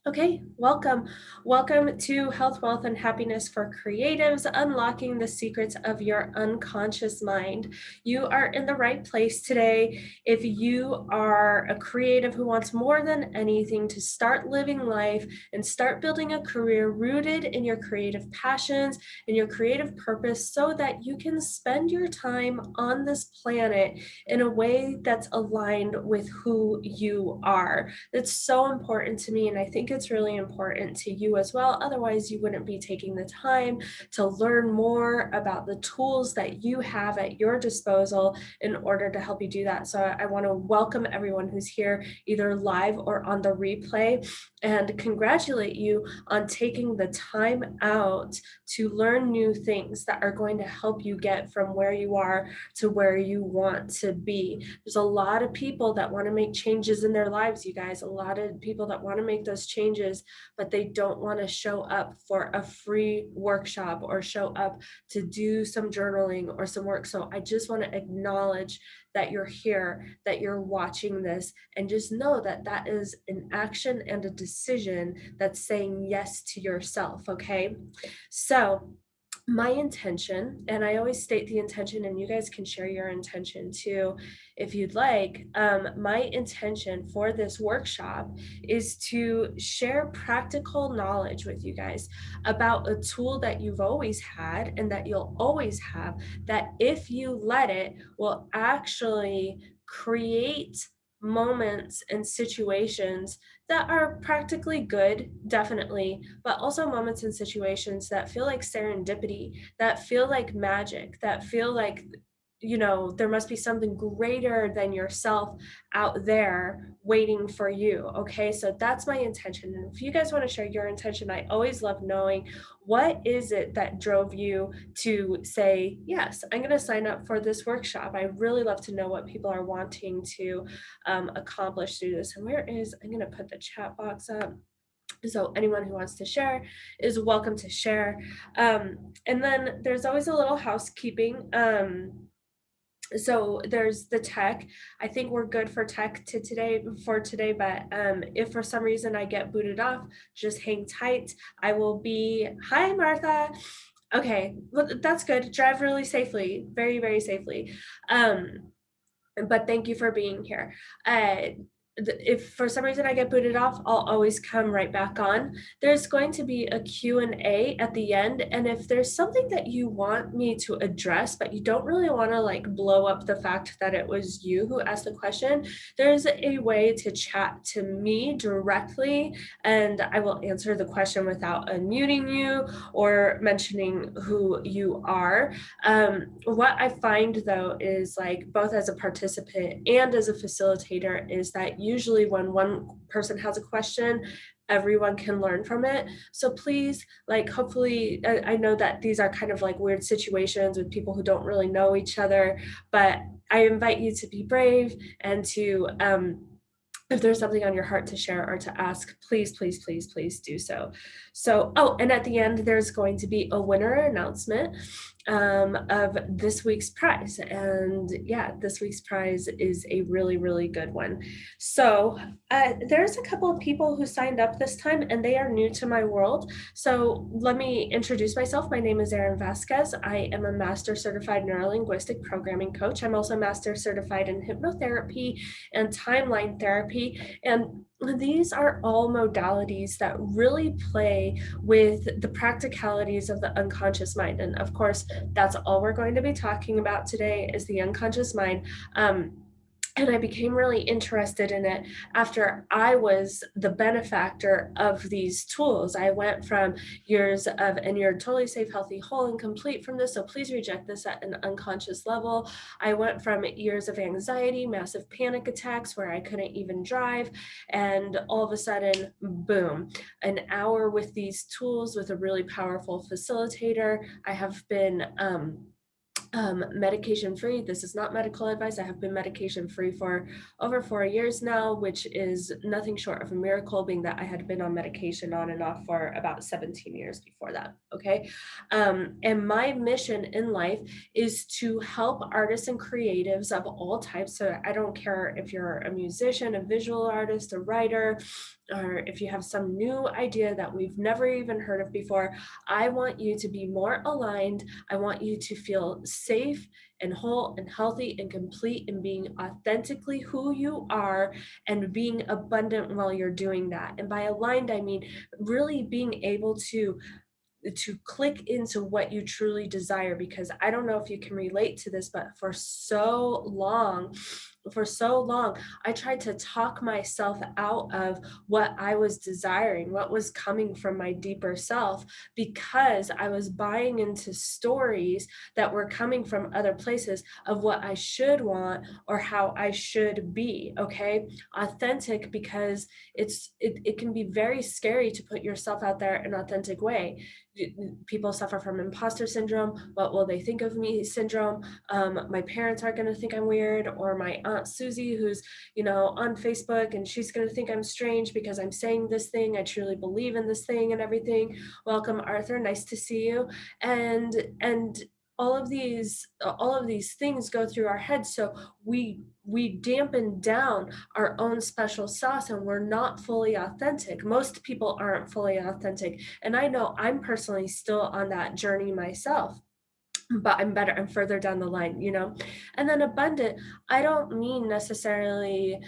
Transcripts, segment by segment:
Okay, welcome. Welcome to Health, Wealth, and Happiness for Creatives, unlocking the secrets of your unconscious mind. You are in the right place today. If you are a creative who wants more than anything to start living life and start building a career rooted in your creative passions and your creative purpose so that you can spend your time on this planet in a way that's aligned with who you are. That's so important to me, and I think it's really important to you as well. Otherwise, you wouldn't be taking the time to learn more about the tools that you have at your disposal in order to help you do that. So I want to welcome everyone who's here, either live or on the replay, and congratulate you on taking the time out to learn new things that are going to help you get from where you are to where you want to be. There's a lot of people that want to make changes in their lives, you guys, a lot of people that want to make those changes, but they don't want to show up for a free workshop or show up to do some journaling or some work. So I just want to acknowledge that you're here, that you're watching this, and just know that that is an action and a decision that's saying yes to yourself, okay? So my intention, and I always state the intention, and you guys can share your intention too if you'd like. My intention for this workshop is to share practical knowledge with you guys about a tool that you've always had and that you'll always have, that if you let it, will actually create moments and situations that are practically good, definitely, but also moments and situations that feel like serendipity, that feel like magic, that feel like, there must be something greater than yourself out there waiting for you. Okay, so that's my intention. And if you guys want to share your intention, I always love knowing what is it that drove you to say, yes, I'm going to sign up for this workshop. I really love to know what people are wanting to accomplish through this. And I'm going to put the chat box up. So anyone who wants to share is welcome to share. And then there's always a little housekeeping. So there's the tech. I think we're good for tech today, but if for some reason I get booted off, just hang tight. I will be, hi Martha. Okay, well, that's good. Drive really safely, very, very safely. But thank you for being here. If for some reason I get booted off, I'll always come right back on. There's going to be a Q&A at the end, and if there's something that you want me to address, but you don't really want to like blow up the fact that it was you who asked the question, there's a way to chat to me directly, and I will answer the question without unmuting you or mentioning who you are. What I find though is, like, both as a participant and as a facilitator, is that usually when one person has a question, everyone can learn from it. So please, like, hopefully, I know that these are kind of like weird situations with people who don't really know each other, but I invite you to be brave and to if there's something on your heart to share or to ask, please, please, please, please do so. So, oh, and at the end, there's going to be a winner announcement of this week's prize. And yeah, this week's prize is a really, really good one. So there's a couple of people who signed up this time, and they are new to my world. So let me introduce myself. My name is Erin Vasquez. I am a master certified neurolinguistic programming coach. I'm also master certified in hypnotherapy and timeline therapy. And these are all modalities that really play with the practicalities of the unconscious mind. And of course, that's all we're going to be talking about today, is the unconscious mind. And I became really interested in it after I was the benefactor of these tools. I went from years of, and you're totally safe, healthy, whole, and complete from this, so please reject this at an unconscious level. I went from years of anxiety, massive panic attacks where I couldn't even drive, and all of a sudden, boom, an hour with these tools with a really powerful facilitator. I have been medication free. This is not medical advice. I have been medication free for over 4 years now, which is nothing short of a miracle, being that I had been on medication on and off for about 17 years before that. Okay. And my mission in life is to help artists and creatives of all types. So I don't care if you're a musician, a visual artist, a writer, or if you have some new idea that we've never even heard of before, I want you to be more aligned. I want you to feel safe and whole and healthy and complete and being authentically who you are and being abundant while you're doing that. And by aligned, I mean really being able to click into what you truly desire, because I don't know if you can relate to this, but for so long I tried to talk myself out of what I was desiring, what was coming from my deeper self, because I was buying into stories that were coming from other places of what I should want or how I should be. Okay, authentic, because it can be very scary to put yourself out there in an authentic way. People suffer from imposter syndrome. What will they think of me syndrome. My parents are going to think I'm weird, or my aunt Susie, who's on Facebook, and she's going to think I'm strange because I'm saying this thing. I truly believe in this thing and everything. Welcome, Arthur, nice to see you. And all of these things go through our heads, so we dampen down our own special sauce, and we're not fully authentic. Most people aren't fully authentic, and I know I'm personally still on that journey myself, but I'm further down the line. And then abundant, I don't mean necessarily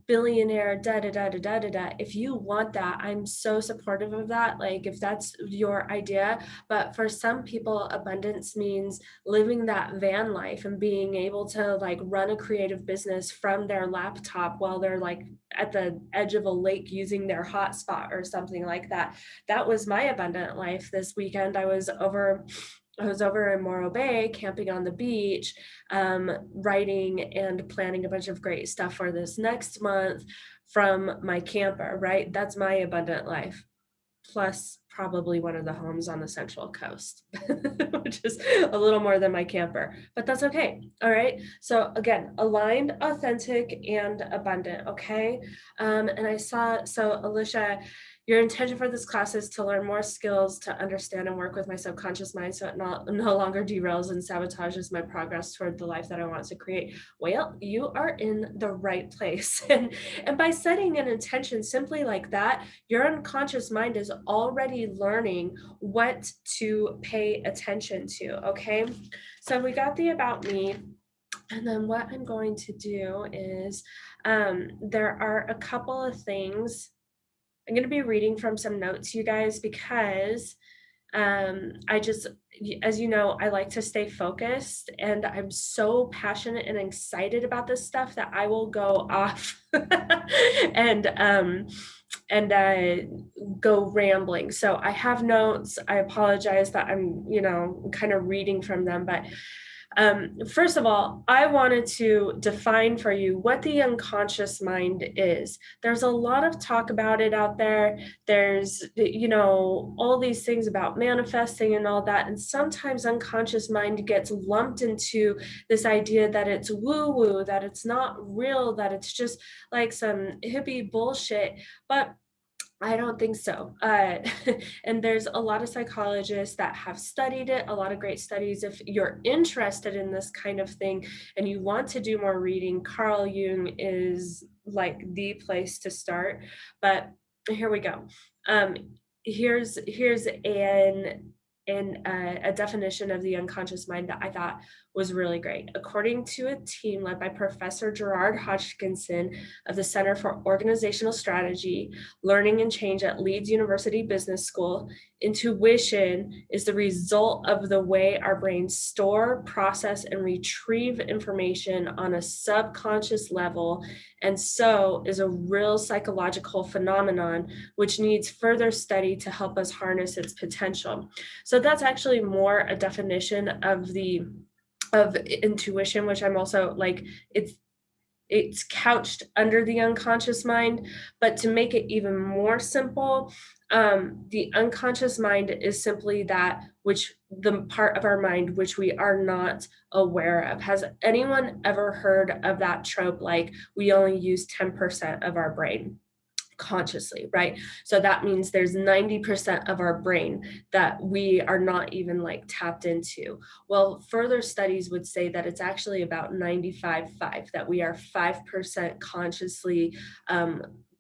billionaire, da da da da da da da. If you want that, I'm so supportive of that. Like, if that's your idea. But for some people, abundance means living that van life and being able to like run a creative business from their laptop while they're like at the edge of a lake using their hotspot or something like that. That was my abundant life this weekend. I was over in Morro Bay, camping on the beach, writing and planning a bunch of great stuff for this next month from my camper, right? That's my abundant life. Plus, probably one of the homes on the Central Coast, which is a little more than my camper, but that's okay. All right. So, again, aligned, authentic, and abundant. Okay. Alicia, your intention for this class is to learn more skills to understand and work with my subconscious mind so it no longer derails and sabotages my progress toward the life that I want to create. Well, you are in the right place. And by setting an intention simply like that, your unconscious mind is already learning what to pay attention to. Okay. So we got the about me. And then what I'm going to do is there are a couple of things. I'm going to be reading from some notes, you guys, because as you know, I like to stay focused, and I'm so passionate and excited about this stuff that I will go off and go rambling. So I have notes. I apologize that I'm kind of reading from them, but first of all, I wanted to define for you what the unconscious mind is. There's a lot of talk about it out there. There's, all these things about manifesting and all that. And sometimes unconscious mind gets lumped into this idea that it's woo-woo, that it's not real, that it's just like some hippie bullshit. But I don't think so. And there's a lot of psychologists that have studied it, a lot of great studies. If you're interested in this kind of thing and you want to do more reading, Carl Jung is like the place to start. But here we go. Here's a definition of the unconscious mind that I thought was really great. According to a team led by Professor Gerard Hodgkinson of the Center for Organizational Strategy, Learning and Change at Leeds University Business School, intuition is the result of the way our brains store, process, and retrieve information on a subconscious level, and so is a real psychological phenomenon which needs further study to help us harness its potential. So that's actually more a definition of intuition, which I'm also like, it's couched under the unconscious mind. But to make it even more simple, the unconscious mind is simply the part of our mind which we are not aware of. Has anyone ever heard of that trope, like we only use 10% of our brain consciously, right? So that means there's 90% of our brain that we are not even like tapped into. Well, further studies would say that it's actually about 95.5, that we are 5% consciously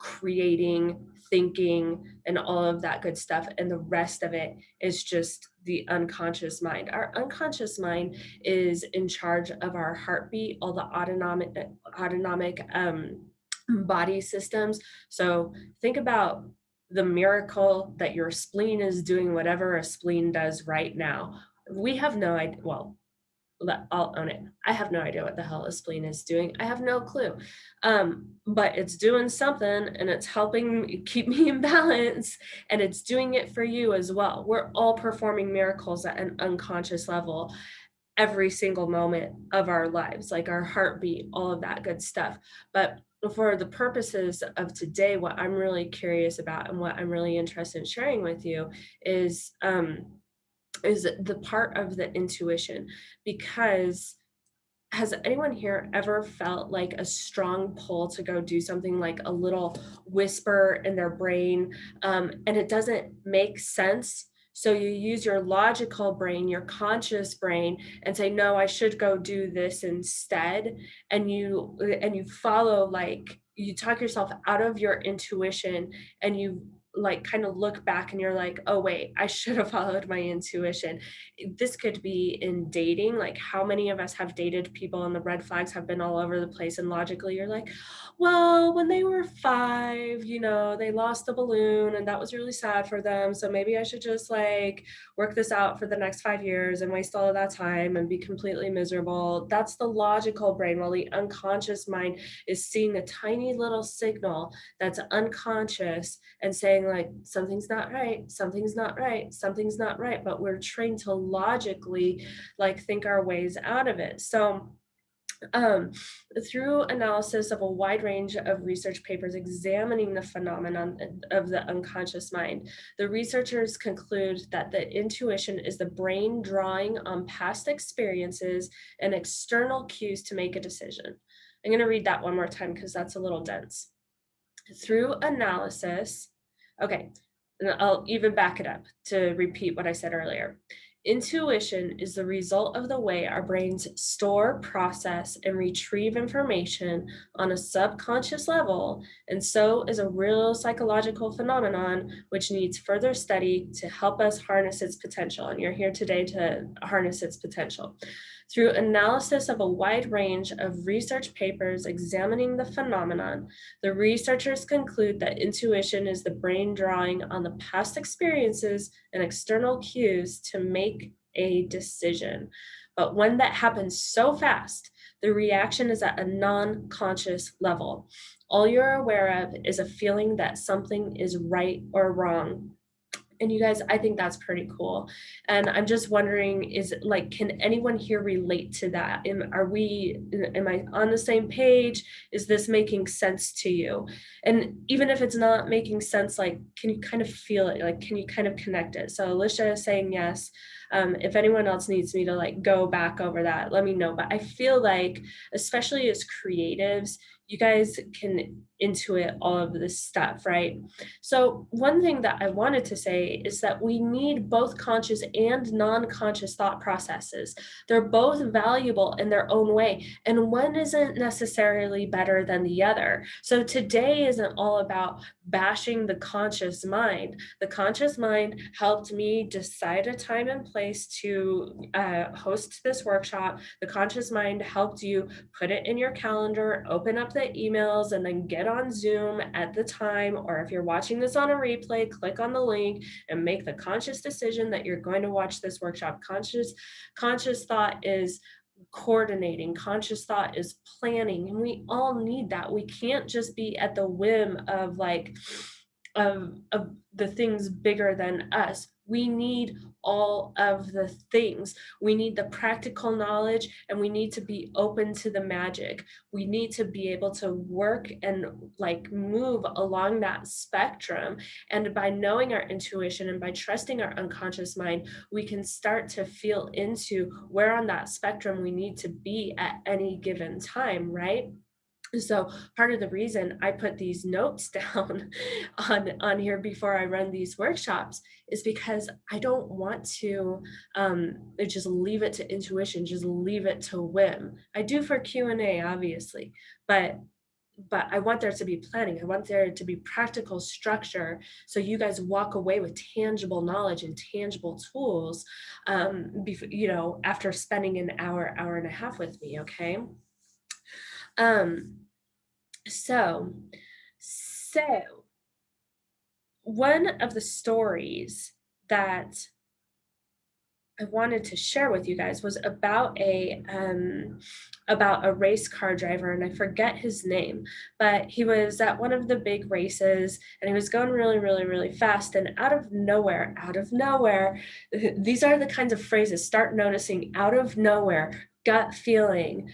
creating, thinking, and all of that good stuff. And the rest of it is just the unconscious mind. Our unconscious mind is in charge of our heartbeat, all the autonomic body systems. So think about the miracle that your spleen is doing whatever a spleen does right now. We have no idea. Well, I'll own it. I have no idea what the hell a spleen is doing. I have no clue. But it's doing something and it's helping keep me in balance, and it's doing it for you as well. We're all performing miracles at an unconscious level every single moment of our lives, like our heartbeat, all of that good stuff. But for the purposes of today, what I'm really curious about and what I'm really interested in sharing with you is the part of the intuition. Because has anyone here ever felt like a strong pull to go do something, like a little whisper in their brain, and it doesn't make sense? So you use your logical brain, your conscious brain, and say, no, I should go do this instead. And you follow, like, you talk yourself out of your intuition, and you like kind of look back and you're like, oh wait, I should have followed my intuition. This could be in dating. Like, how many of us have dated people and the red flags have been all over the place, and logically you're like, well, when they were 5, they lost the balloon and that was really sad for them, so maybe I should just like work this out for the next 5 years and waste all of that time and be completely miserable. That's the logical brain, while the unconscious mind is seeing a tiny little signal that's unconscious and saying, like, something's not right, something's not right, something's not right. But we're trained to logically like think our ways out of it. So um, through analysis of a wide range of research papers examining the phenomenon of the unconscious mind, the researchers conclude that the intuition is the brain drawing on past experiences and external cues to make a decision. I'm going to read that one more time because that's a little dense. Through analysis, okay, and I'll even back it up to repeat what I said earlier. Intuition is the result of the way our brains store, process, and retrieve information on a subconscious level, and so is a real psychological phenomenon which needs further study to help us harness its potential. And you're here today to harness its potential. Through analysis of a wide range of research papers examining the phenomenon, the researchers conclude that intuition is the brain drawing on the past experiences and external cues to make a decision. But when that happens so fast, the reaction is at a non-conscious level. All you're aware of is a feeling that something is right or wrong. And you guys, I think that's pretty cool. And I'm just wondering, is like, can anyone here relate to that? Am I on the same page? Is this making sense to you? And even if it's not making sense, like, can you kind of feel it? Like, can you kind of connect it? So Alicia is saying yes. If anyone else needs me to like go back over that, let me know. But I feel like, especially as creatives, you guys can intuit all of this stuff, right? So one thing that I wanted to say is that we need both conscious and non-conscious thought processes. They're both valuable in their own way, and one isn't necessarily better than the other. So today isn't all about bashing the conscious mind. The conscious mind helped me decide a time and place to host this workshop. The conscious mind helped you put it in your calendar, open up the emails, and then get on Zoom at the time. Or if you're watching this on a replay, click on the link and make the conscious decision that you're going to watch this workshop. Conscious thought is coordinating, conscious thought is planning, and we all need that. We can't just be at the whim of like of the things bigger than us. We need all of the things. We need the practical knowledge, and we need to be open to the magic. We need to be able to work and like move along that spectrum. And by knowing our intuition and by trusting our unconscious mind, we can start to feel into where on that spectrum we need to be at any given time, right? So part of the reason I put these notes down on here before I run these workshops is because I don't want to just leave it to intuition, just leave it to whim. I do for Q&A, obviously, but but I want there to be planning. I want there to be practical structure so you guys walk away with tangible knowledge and tangible tools, after spending an hour, hour and a half with me, okay? Um, so, so one of the stories that I wanted to share with you guys was about a race car driver, and I forget his name, but he was at one of the big races and he was going really, really, really fast. And out of nowhere, these are the kinds of phrases, start noticing, out of nowhere, gut feeling,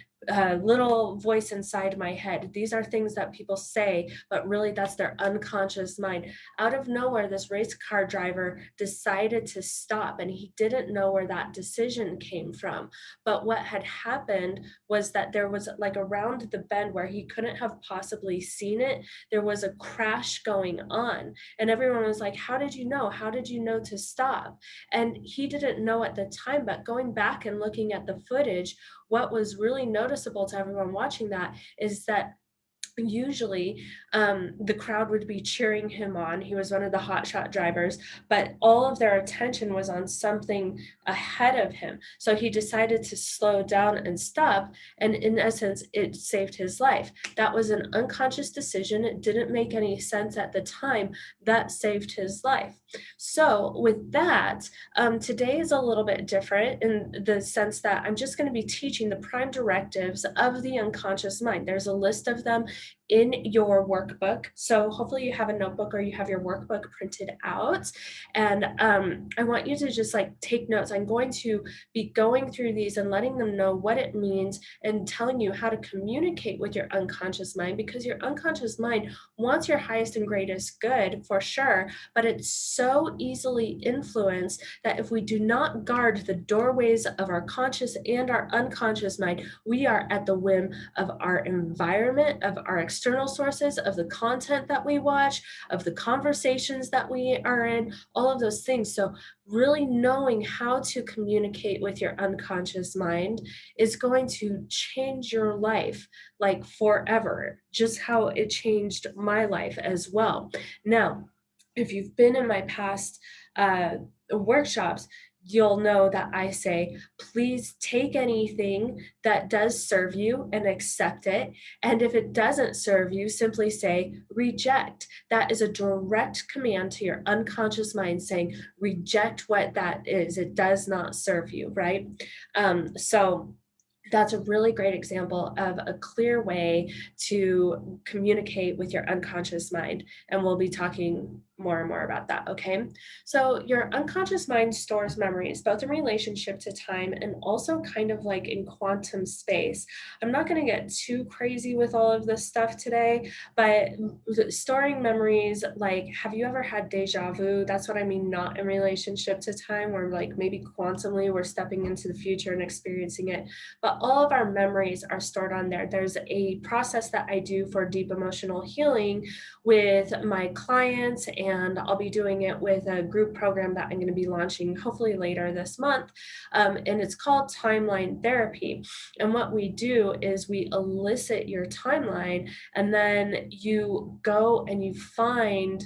little voice inside my head. These are things that people say, but really that's their unconscious mind. Out of nowhere, this race car driver decided to stop, and he didn't know where that decision came from. But what had happened was that there was, like, around the bend where he couldn't have possibly seen it, there was a crash going on. And everyone was like, how did you know? How did you know to stop? And he didn't know at the time, but going back and looking at the footage, what was really noticeable to everyone watching that is that usually the crowd would be cheering him on. He was one of the hotshot drivers, but all of their attention was on something ahead of him. So he decided to slow down and stop. And in essence, it saved his life. That was an unconscious decision. It didn't make any sense at the time. That saved his life. So with that, today is a little bit different in the sense that I'm just going to be teaching the prime directives of the unconscious mind. There's a list of them in your workbook. So hopefully you have a notebook or you have your workbook printed out. And I want you to just like take notes. I'm going to be going through these and letting them know what it means and telling you how to communicate with your unconscious mind, because your unconscious mind wants your highest and greatest good for sure, but it's so easily influenced that if we do not guard the doorways of our conscious and our unconscious mind, we are at the whim of our environment, of our external sources, of the content that we watch, of the conversations that we are in, all of those things. So really knowing how to communicate with your unconscious mind is going to change your life like forever, just how it changed my life as well. Now, if you've been in my past workshops, you'll know that I say, please take anything that does serve you and accept it. And if it doesn't serve you, simply say reject. That is a direct command to your unconscious mind saying, reject what that is. It does not serve you, right? So that's a really great example of a clear way to communicate with your unconscious mind. And we'll be talking more and more about that, okay? So your unconscious mind stores memories, both in relationship to time and also kind of like in quantum space. I'm not going to get too crazy with all of this stuff today, but storing memories, like, have you ever had deja vu? That's what I mean, not in relationship to time, where like maybe quantumly we're stepping into the future and experiencing it, but all of our memories are stored on there. There's a process that I do for deep emotional healing with my clients, and I'll be doing it with a group program that I'm going to be launching hopefully later this month. And it's called timeline therapy. And what we do is we elicit your timeline, and then you go and you find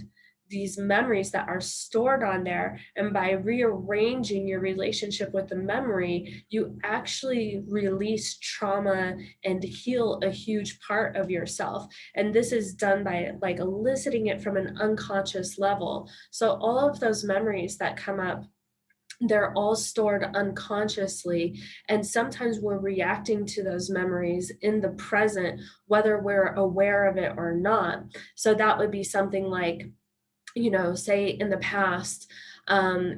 these memories that are stored on there. And by rearranging your relationship with the memory, you actually release trauma and heal a huge part of yourself. And this is done by like eliciting it from an unconscious level. So all of those memories that come up, they're all stored unconsciously. And sometimes we're reacting to those memories in the present, whether we're aware of it or not. So that would be something like, say in the past,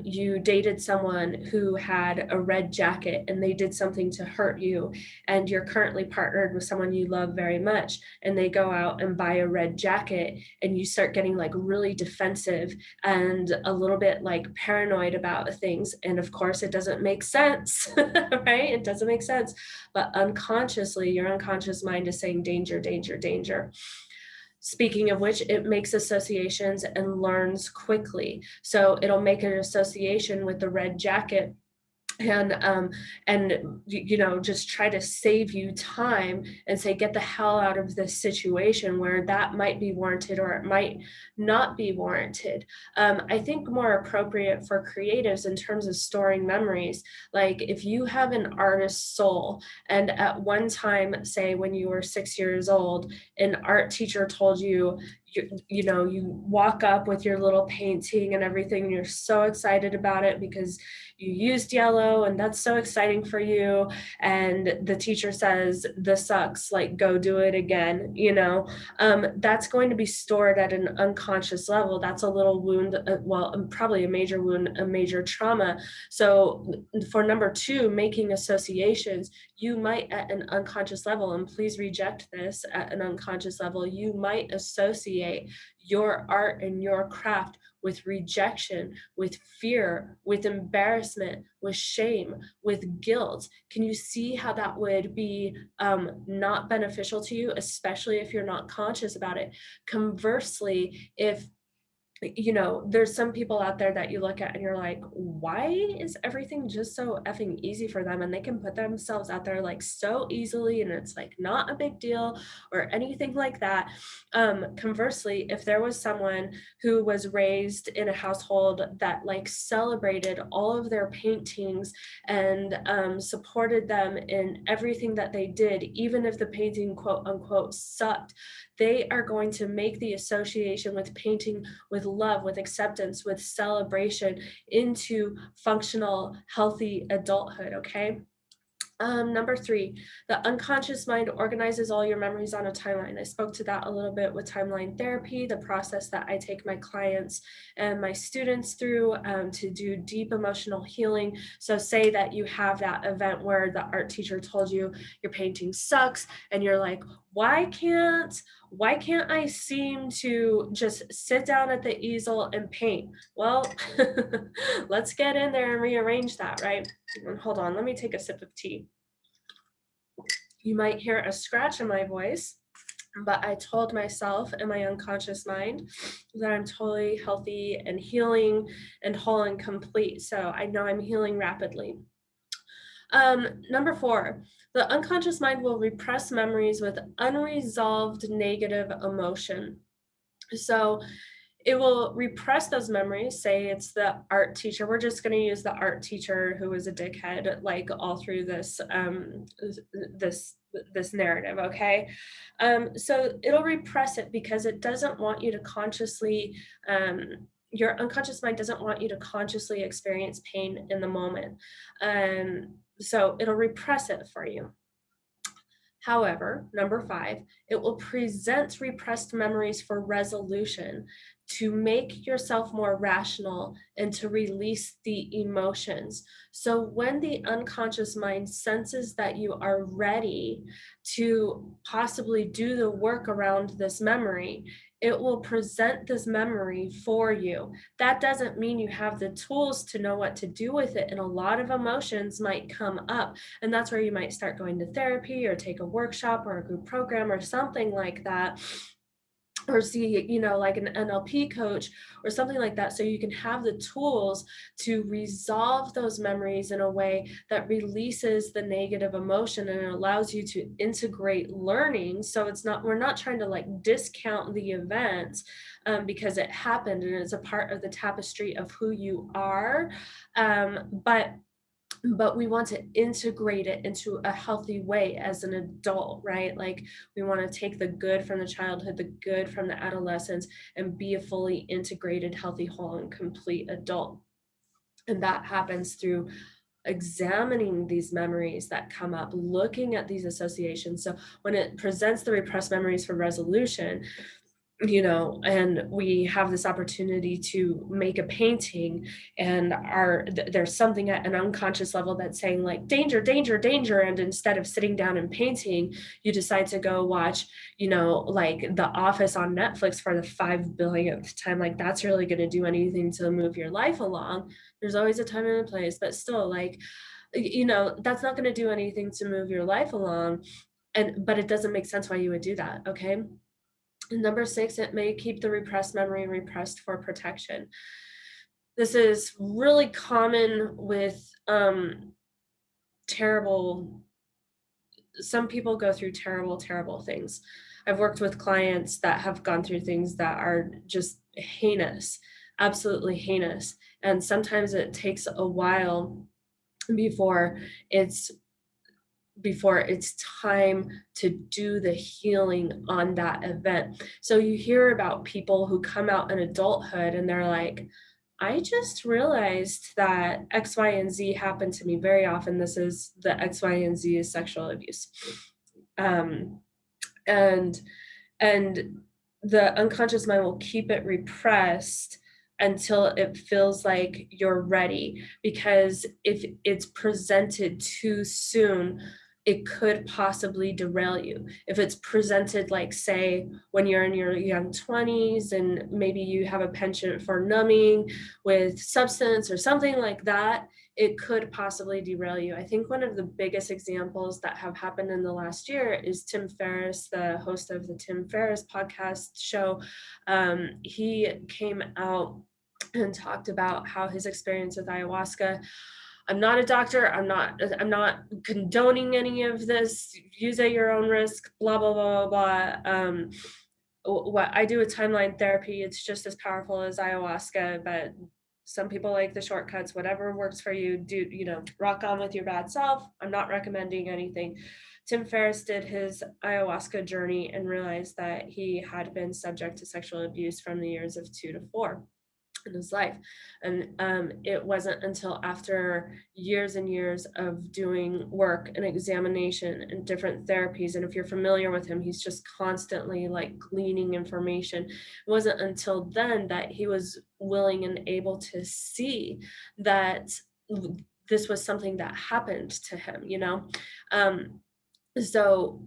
you dated someone who had a red jacket and they did something to hurt you, and you're currently partnered with someone you love very much, and they go out and buy a red jacket, and you start getting like really defensive and a little bit like paranoid about things. And of course, it doesn't make sense, right? It doesn't make sense. But unconsciously, your unconscious mind is saying danger, danger, danger. Speaking of which, it makes associations and learns quickly. So it'll make an association with the red jacket and just try to save you time and say, get the hell out of this situation where that might be warranted or it might not be warranted. I think more appropriate for creatives in terms of storing memories, like if you have an artist's soul and at one time, say when you were 6 years old, an art teacher told you, you walk up with your little painting and everything, and you're so excited about it because you used yellow and that's so exciting for you, and the teacher says, this sucks, like go do it again, that's going to be stored at an unconscious level. That's a little wound, probably a major wound, a major trauma. So for number two, making associations, you might at an unconscious level, and please reject this, at an unconscious level, you might associate your art and your craft with rejection, with fear, with embarrassment, with shame, with guilt. Can you see how that would be not beneficial to you, especially if you're not conscious about it? Conversely, if there's some people out there that you look at and you're like, why is everything just so effing easy for them? And they can put themselves out there like so easily, and it's like not a big deal or anything like that. Conversely, if there was someone who was raised in a household that like celebrated all of their paintings and supported them in everything that they did, even if the painting quote unquote sucked, they are going to make the association with painting, with love, with acceptance, with celebration into functional, healthy adulthood, okay? Number three, the unconscious mind organizes all your memories on a timeline. I spoke to that a little bit with timeline therapy, the process that I take my clients and my students through to do deep emotional healing. So say that you have that event where the art teacher told you your painting sucks, and you're like, why can't I seem to just sit down at the easel and paint? Well, let's get in there and rearrange that, right? Hold on, let me take a sip of tea. You might hear a scratch in my voice, but I told myself in my unconscious mind that I'm totally healthy and healing and whole and complete. So I know I'm healing rapidly. Number four, the unconscious mind will repress memories with unresolved negative emotion. So it will repress those memories. Say it's the art teacher. We're just going to use the art teacher who was a dickhead, like all through this narrative. Okay, so it'll repress it because it doesn't want you to consciously. Your unconscious mind doesn't want you to consciously experience pain in the moment. So it'll repress it for you. However, number five, it will present repressed memories for resolution to make yourself more rational and to release the emotions. So when the unconscious mind senses that you are ready to possibly do the work around this memory, it will present this memory for you. That doesn't mean you have the tools to know what to do with it. And a lot of emotions might come up. And that's where you might start going to therapy or take a workshop or a group program or something like that, or see, like an NLP coach or something like that, so you can have the tools to resolve those memories in a way that releases the negative emotion and it allows you to integrate learning. So we're not trying to like discount the event because it happened and it's a part of the tapestry of who you are, but we want to integrate it into a healthy way as an adult, right? Like we want to take the good from the childhood, the good from the adolescence, and be a fully integrated, healthy, whole, and complete adult. And that happens through examining these memories that come up, looking at these associations. So when it presents the repressed memories for resolution, and we have this opportunity to make a painting, and there's something at an unconscious level that's saying like danger, danger, danger, and instead of sitting down and painting, you decide to go watch like The Office on Netflix for the 5 billionth time. Like that's really going to do anything to move your life along. There's always a time and a place, but still, like, that's not going to do anything to move your life along. But it doesn't make sense why you would do that. Okay. Number six, it may keep the repressed memory repressed for protection. This is really common with some people go through terrible things. I've worked with clients that have gone through things that are just heinous, absolutely heinous. And sometimes it takes a while before it's time to do the healing on that event. So you hear about people who come out in adulthood and they're like, I just realized that X, Y, and Z happened to me very often. This is the X, Y, and Z is sexual abuse. Um, and and the unconscious mind will keep it repressed until it feels like you're ready, because if it's presented too soon, it could possibly derail you. If it's presented, like, say, when you're in your young 20s and maybe you have a penchant for numbing with substance or something like that, it could possibly derail you. I think one of the biggest examples that have happened in the last year is Tim Ferriss, the host of the Tim Ferriss podcast show. He came out and talked about how his experience with ayahuasca. I'm not a doctor. I'm not condoning any of this. Use at your own risk, blah, blah, blah, blah, blah. What I do with timeline therapy, it's just as powerful as ayahuasca, but some people like the shortcuts. Whatever works for you, do, rock on with your bad self. I'm not recommending anything. Tim Ferriss did his ayahuasca journey and realized that he had been subject to sexual abuse from the years of 2 to 4 in his life. And it wasn't until after years and years of doing work and examination and different therapies, and if you're familiar with him, he's just constantly like gleaning information. It wasn't until then that he was willing and able to see that this was something that happened to him, um, so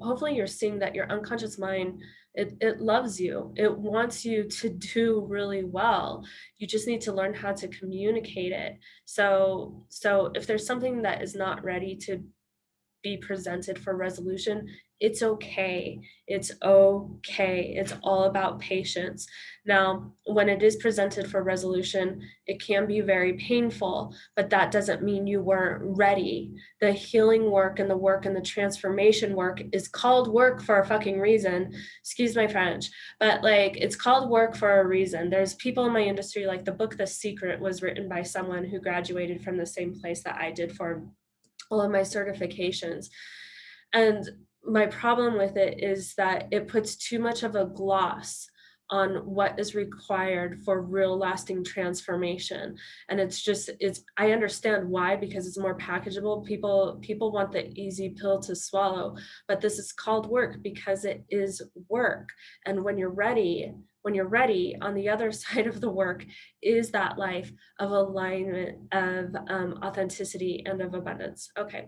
hopefully you're seeing that your unconscious mind, it loves you. It wants you to do really well. You just need to learn how to communicate it. So if there's something that is not ready to be presented for resolution, it's okay. It's okay. It's all about patience. Now, when it is presented for resolution, it can be very painful, but that doesn't mean you weren't ready. The healing work and the transformation work is called work for a fucking reason. Excuse my French, but like, it's called work for a reason. There's people in my industry, like the book The Secret was written by someone who graduated from the same place that I did for all of my certifications. And my problem with it is that it puts too much of a gloss on what is required for real lasting transformation. And I understand why, because it's more packageable. People want the easy pill to swallow, but this is called work because it is work. And when you're ready, on the other side of the work is that life of alignment, of authenticity, and of abundance. Okay.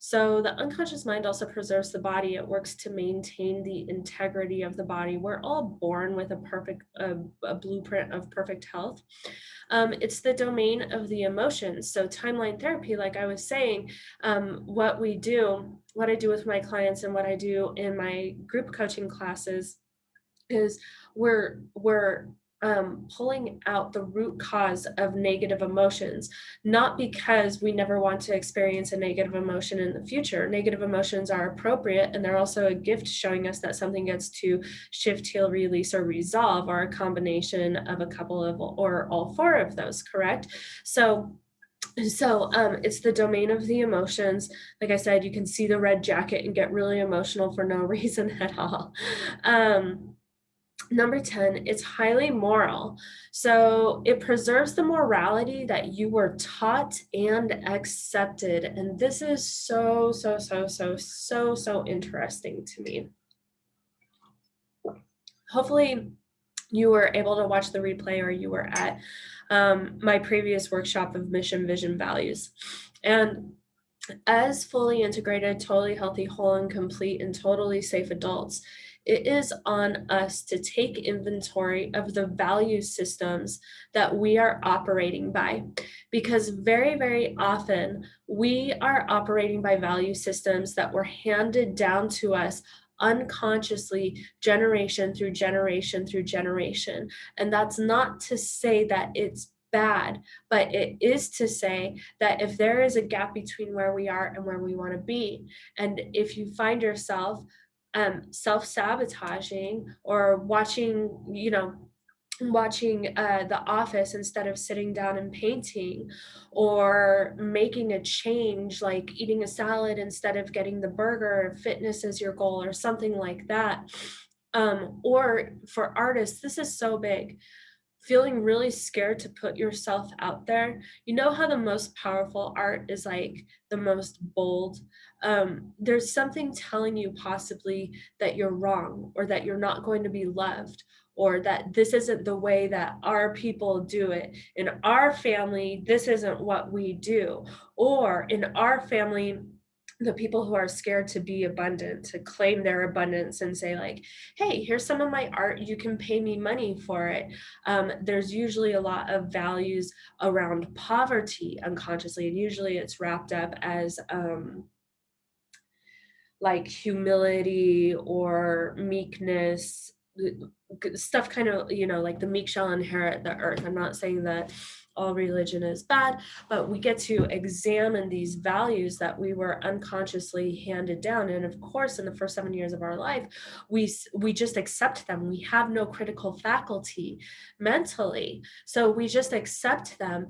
So the unconscious mind also preserves the body. It works to maintain the integrity of the body. We're all born with a blueprint of perfect health. It's the domain of the emotions. So timeline therapy, like I was saying, what I do with my clients and what I do in my group coaching classes is we're pulling out the root cause of negative emotions, not because we never want to experience a negative emotion in the future. Negative emotions are appropriate, and they're also a gift showing us that something gets to shift, heal, release, or resolve, or a combination of a couple of or all four of those, correct? So it's the domain of the emotions. Like I said, you can see the red jacket and get really emotional for no reason at all. Number 10, it's highly moral. So it preserves the morality that you were taught and accepted. And this is so interesting to me. Hopefully you were able to watch the replay, or you were at my previous workshop of mission, vision, values. And as fully integrated, totally healthy, whole and complete, and totally safe adults, it is on us to take inventory of the value systems that we are operating by. Because very often we are operating by value systems that were handed down to us unconsciously, generation through generation through generation. And that's not to say that it's bad, but it is to say that if there is a gap between where we are and where we want to be, and if you find yourself self-sabotaging or watching The Office instead of sitting down and painting, or making a change like eating a salad instead of getting the burger, if fitness is your goal or something like that. Or for artists, this is so big, feeling really scared to put yourself out there. You know how the most powerful art is like the most bold? There's something telling you possibly that you're wrong, or that you're not going to be loved, or that this isn't the way that our people do it. In our family, this isn't what we do. Or in our family, the people who are scared to be abundant, to claim their abundance and say like, hey, here's some of my art, you can pay me money for it. There's usually a lot of values around poverty unconsciously, and usually it's wrapped up as like humility or meekness, stuff kind of, like the meek shall inherit the earth. I'm not saying that all religion is bad, but we get to examine these values that we were unconsciously handed down. And of course, in the first 7 years of our life, we just accept them. We have no critical faculty mentally, so we just accept them.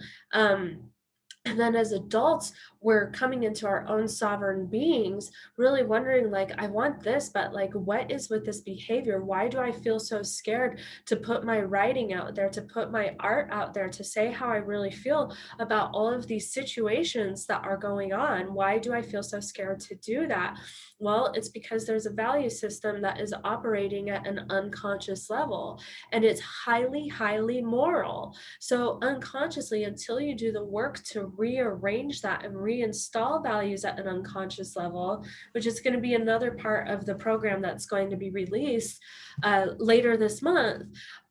And then as adults, we're coming into our own sovereign beings, really wondering like, I want this, but like, what is with this behavior? Why do I feel so scared to put my writing out there, to put my art out there, to say how I really feel about all of these situations that are going on? Why do I feel so scared to do that? Well, it's because there's a value system that is operating at an unconscious level, and it's highly, highly moral. So unconsciously, until you do the work to rearrange that and reinstall values at an unconscious level, which is going to be another part of the program that's going to be released later this month,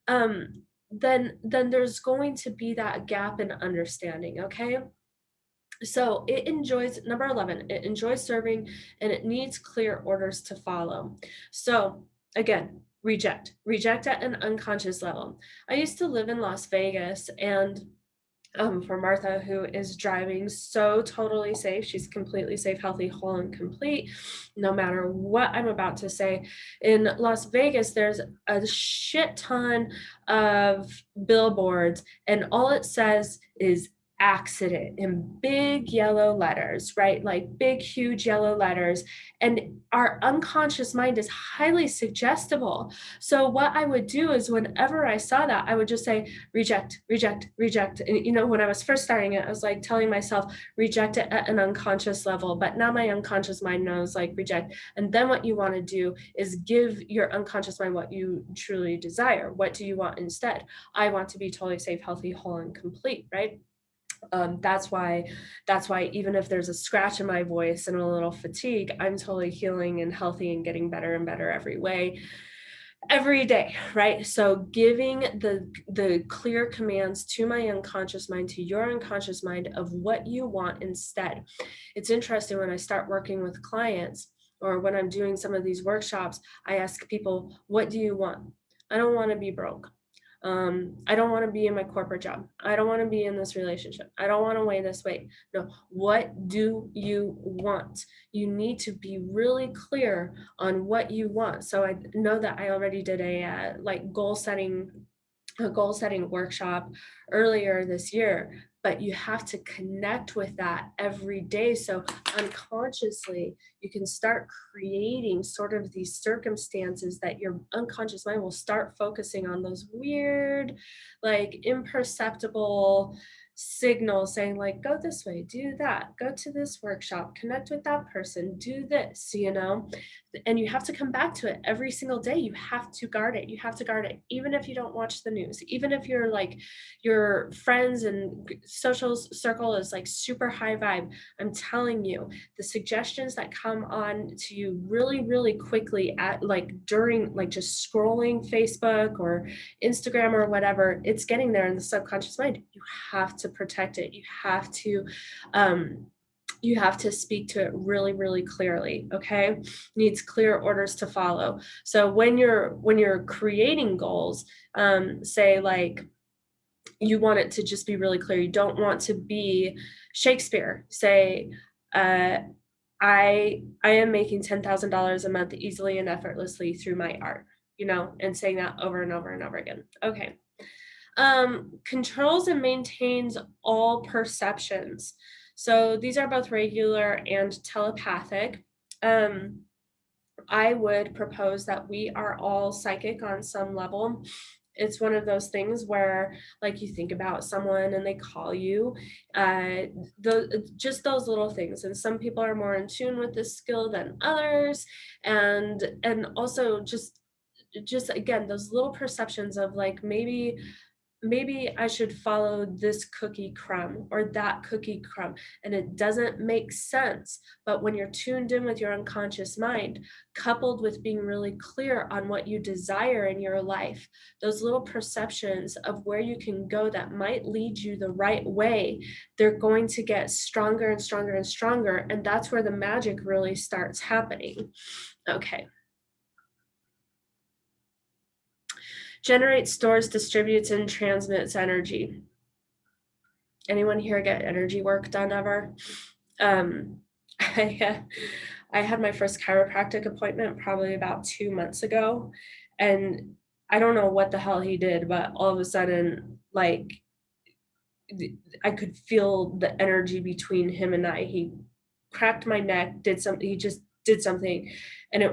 then there's going to be that gap in understanding. Okay. So it enjoys, number 11, it enjoys serving, and it needs clear orders to follow. So again, reject at an unconscious level. I used to live in Las Vegas, and for Martha, who is driving so totally safe, she's completely safe, healthy, whole, and complete, no matter what I'm about to say. In Las Vegas, there's a shit ton of billboards, and all it says is accident in big yellow letters, right? Like big, huge yellow letters. And our unconscious mind is highly suggestible. So what I would do is whenever I saw that, I would just say, reject, reject, reject. And when I was first starting it, I was like telling myself, reject it at an unconscious level. But now my unconscious mind knows like reject. And then what you want to do is give your unconscious mind what you truly desire. What do you want instead? I want to be totally safe, healthy, whole, and complete, right? That's why even if there's a scratch in my voice and a little fatigue, I'm totally healing and healthy and getting better and better every day, right? So giving the clear commands to my unconscious mind, to your unconscious mind, of what you want instead. It's interesting, when I start working with clients or when I'm doing some of these workshops, I ask people, what do you want? I don't want to be broke. I don't want to be in my corporate job. I don't want to be in this relationship. I don't want to weigh this weight. No, what do you want? You need to be really clear on what you want. So I know that I already did a goal setting workshop earlier this year, but you have to connect with that every day. So unconsciously, you can start creating sort of these circumstances that your unconscious mind will start focusing on those weird, like imperceptible signals saying like, go this way, do that, go to this workshop, connect with that person, do this, and you have to come back to it every single day. You have to guard it. You have to guard it, even if you don't watch the news, even if you're like your friends and social circle is like super high vibe. I'm telling you, the suggestions that come on to you really, really quickly at like during like just scrolling Facebook or Instagram or whatever, it's getting there in the subconscious mind. You have to protect it. You have to you have to speak to it really, really clearly. Okay, needs clear orders to follow. So when you're creating goals, say like you want it to just be really clear. You don't want to be Shakespeare. Say, uh, I am making $10,000 a month easily and effortlessly through my art, and saying that over and over and over again. Okay. Controls and maintains all perceptions. So these are both regular and telepathic. Um, I would propose that we are all psychic on some level. It's one of those things where, like, you think about someone and they call you, just those little things. And some people are more in tune with this skill than others, and also just again those little perceptions of like maybe I should follow this cookie crumb or that cookie crumb. And it doesn't make sense. But when you're tuned in with your unconscious mind, coupled with being really clear on what you desire in your life, those little perceptions of where you can go that might lead you the right way, they're going to get stronger and stronger and stronger. And that's where the magic really starts happening. Okay. Generates, stores, distributes, and transmits energy. Anyone here get energy work done ever? I, I had my first chiropractic appointment probably about 2 months ago, and I don't know what the hell he did, but all of a sudden, like, I could feel the energy between him and I. He cracked my neck, did something, he just did something, and um,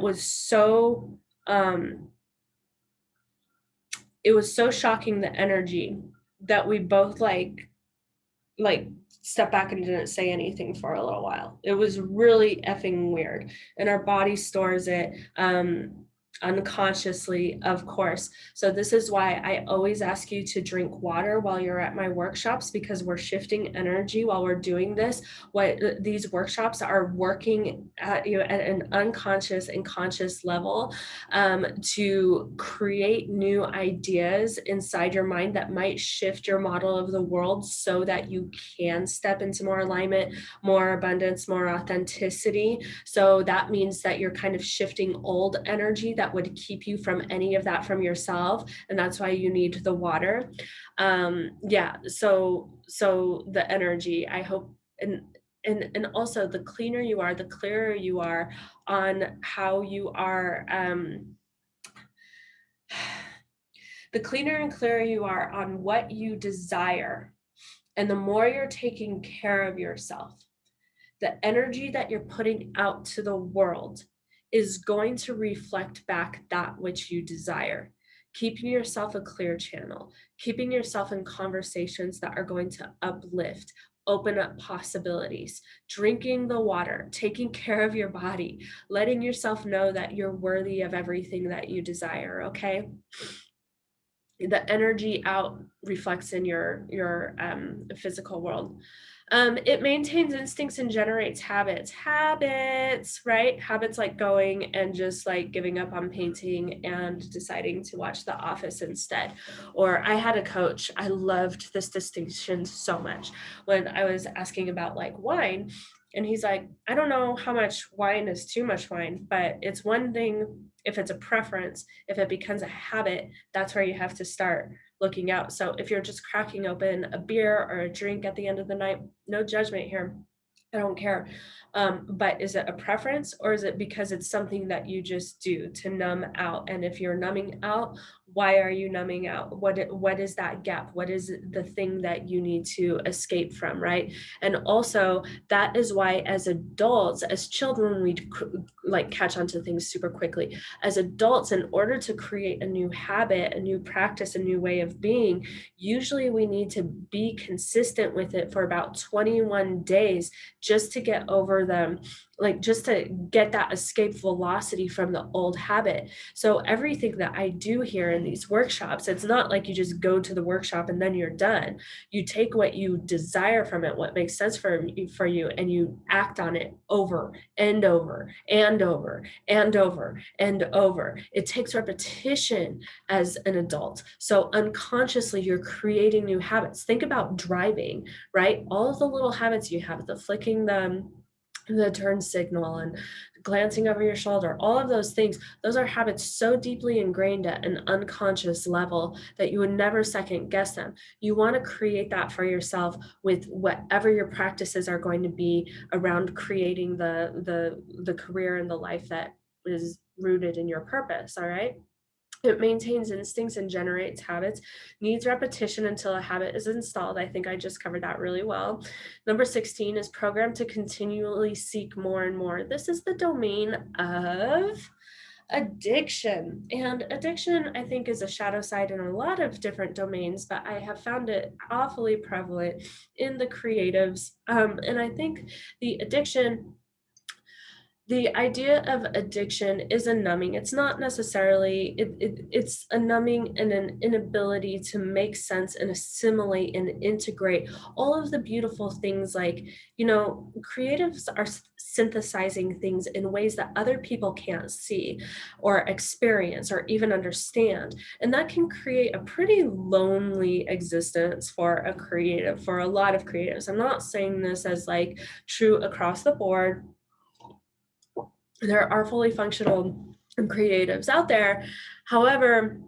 it was so shocking, the energy, that we both like stepped back and didn't say anything for a little while. It was really effing weird. And our body stores it unconsciously, of course. So this is why I always ask you to drink water while you're at my workshops, because we're shifting energy while we're doing this. What these workshops are working at, at an unconscious and conscious level, to create new ideas inside your mind that might shift your model of the world so that you can step into more alignment, more abundance, more authenticity. So that means that you're kind of shifting old energy that would keep you from any of that from yourself. And that's why you need the water. Yeah. So the energy, I hope, and also the cleaner you are, the clearer you are on how you are, the cleaner and clearer you are on what you desire, and the more you're taking care of yourself, the energy that you're putting out to the world is going to reflect back that which you desire. Keeping yourself a clear channel, keeping yourself in conversations that are going to uplift, open up possibilities, drinking the water, taking care of your body, letting yourself know that you're worthy of everything that you desire, okay? The energy out reflects in your physical world. It maintains instincts and generates habits, right? Habits like going and just like giving up on painting and deciding to watch The Office instead. Or I had a coach, I loved this distinction so much, when I was asking about like wine, and he's like, I don't know how much wine is too much wine, but it's one thing if it's a preference. If it becomes a habit, that's where you have to start looking out. So if you're just cracking open a beer or a drink at the end of the night, no judgment here. I don't care. But is it a preference, or is it because it's something that you just do to numb out? And if you're numbing out, why are you numbing out? What is that gap? What is the thing that you need to escape from, right? And also, that is why as adults, as children, we like catch on to things super quickly. As adults, in order to create a new habit, a new practice, a new way of being, usually we need to be consistent with it for about 21 days just to get over like just to get that escape velocity from the old habit. So everything that I do here in these workshops, it's not like you just go to the workshop and then you're done. You take what you desire from it, what makes sense for you, and you act on it over and over and over and over and over. It takes repetition as an adult. So unconsciously, you're creating new habits. Think about driving, right? All of the little habits you have, the flicking the turn signal and glancing over your shoulder, all of those things, those are habits so deeply ingrained at an unconscious level that you would never second guess them. You want to create that for yourself with whatever your practices are going to be around creating the career and the life that is rooted in your purpose. All right. It maintains instincts and generates habits, needs repetition until a habit is installed. I think I just covered that really well. Number 16 is programmed to continually seek more and more. This is the domain of addiction. And addiction, I think, is a shadow side in a lot of different domains, but I have found it awfully prevalent in the creatives. And I think the addiction the idea of addiction is a numbing. It's not necessarily it's a numbing and an inability to make sense and assimilate and integrate all of the beautiful things, like, creatives are synthesizing things in ways that other people can't see or experience or even understand, and that can create a pretty lonely existence for a creative, for a lot of creatives. I'm not saying this as like true across the board. There are fully functional creatives out there. However,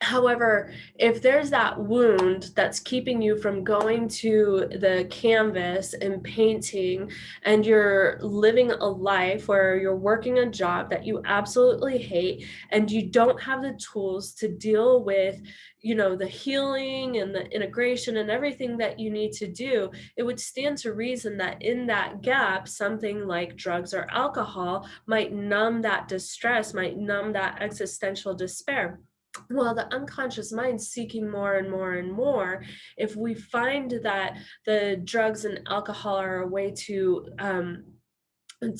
However, if there's that wound that's keeping you from going to the canvas and painting, and you're living a life where you're working a job that you absolutely hate, and you don't have the tools to deal with, the healing and the integration and everything that you need to do, it would stand to reason that in that gap, something like drugs or alcohol might numb that distress, might numb that existential despair. Well, the unconscious mind seeking more and more and more, if we find that the drugs and alcohol are a way to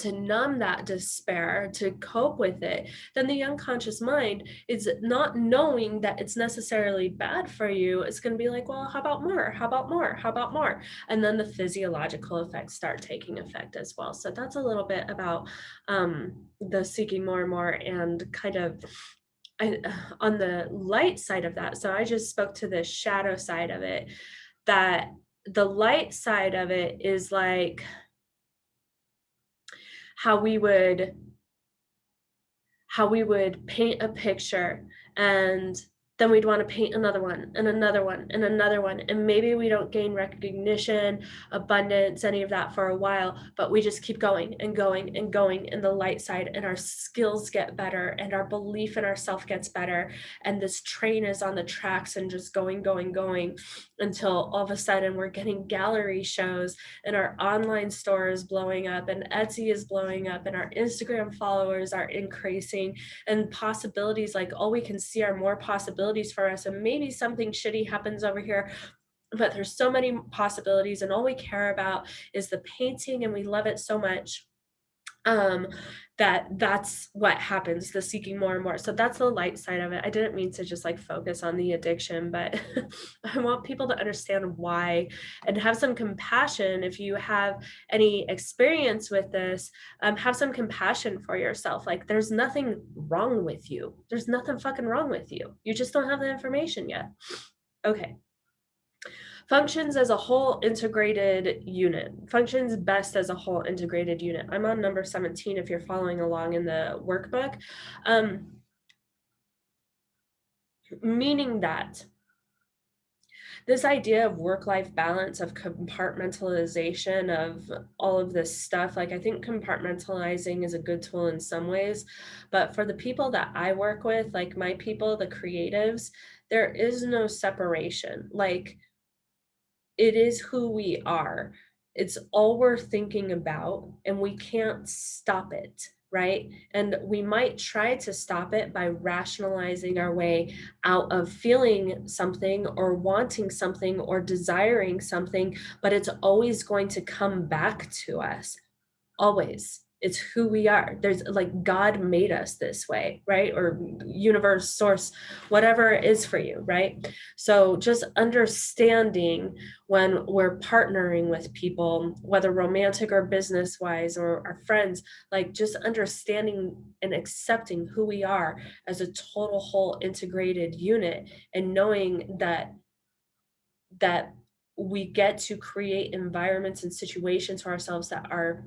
numb that despair, to cope with it, then the unconscious mind is not knowing that it's necessarily bad for you. It's going to be like, well, how about more? How about more? How about more? And then the physiological effects start taking effect as well. So that's a little bit about the seeking more and more, and kind of on the light side of that. So I just spoke to the shadow side of it, that the light side of it is like how we would paint a picture, and then we'd want to paint another one and another one and another one, and maybe we don't gain recognition, abundance, any of that for a while, but we just keep going and going and going in the light side, and our skills get better and our belief in ourself gets better, and this train is on the tracks and just going until all of a sudden we're getting gallery shows, and our online store is blowing up, and Etsy is blowing up, and our Instagram followers are increasing, and possibilities, like, all we can see are more possibilities for us, and maybe something shitty happens over here, but there's so many possibilities, and all we care about is the painting, and we love it so much, um that's what happens, the seeking more and more. So that's the light side of it. I didn't mean to just like focus on the addiction, but I want people to understand why, and have some compassion. If you have any experience with this, have some compassion for yourself. Like, there's nothing wrong with you. There's nothing fucking wrong with you. You just don't have the information yet. Okay. Functions as a whole integrated unit. Functions best as a whole integrated unit. I'm on number 17 if you're following along in the workbook. Meaning that this idea of work-life balance, of compartmentalization, of all of this stuff, like, I think compartmentalizing is a good tool in some ways, but for the people that I work with, like my people, the creatives, there is no separation. Like, it is who we are. It's all we're thinking about, and we can't stop it, right? And we might try to stop it by rationalizing our way out of feeling something or wanting something or desiring something, but it's always going to come back to us. Always. It's who we are. There's like God made us this way, right? Or universe, source, whatever it is for you, right? So just understanding when we're partnering with people, whether romantic or business wise or our friends, like just understanding and accepting who we are as a total whole integrated unit, and knowing that we get to create environments and situations for ourselves that are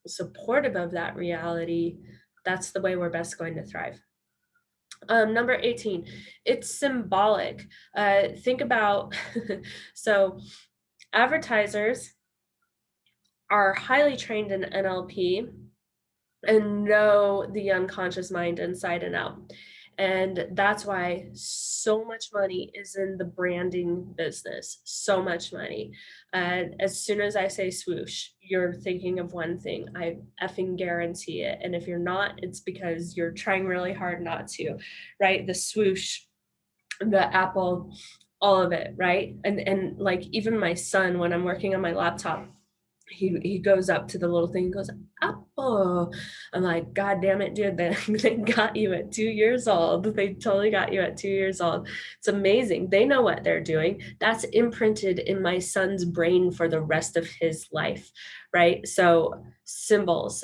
supportive of that reality. That's the way we're best going to thrive. Number 18, it's symbolic. Think about so advertisers are highly trained in NLP and know the unconscious mind inside and out. And that's why so much money is in the branding business. So much money. As soon as I say swoosh, you're thinking of one thing. I effing guarantee it. And if you're not, it's because you're trying really hard not to, right? The swoosh, the Apple, all of it, right? And like even my son, when I'm working on my laptop, he goes up to the little thing and goes, Apple. I'm like, God damn it, dude, they got you at 2 years old. They totally got you at 2 years old. It's amazing. They know what they're doing. That's imprinted in my son's brain for the rest of his life, right? So symbols,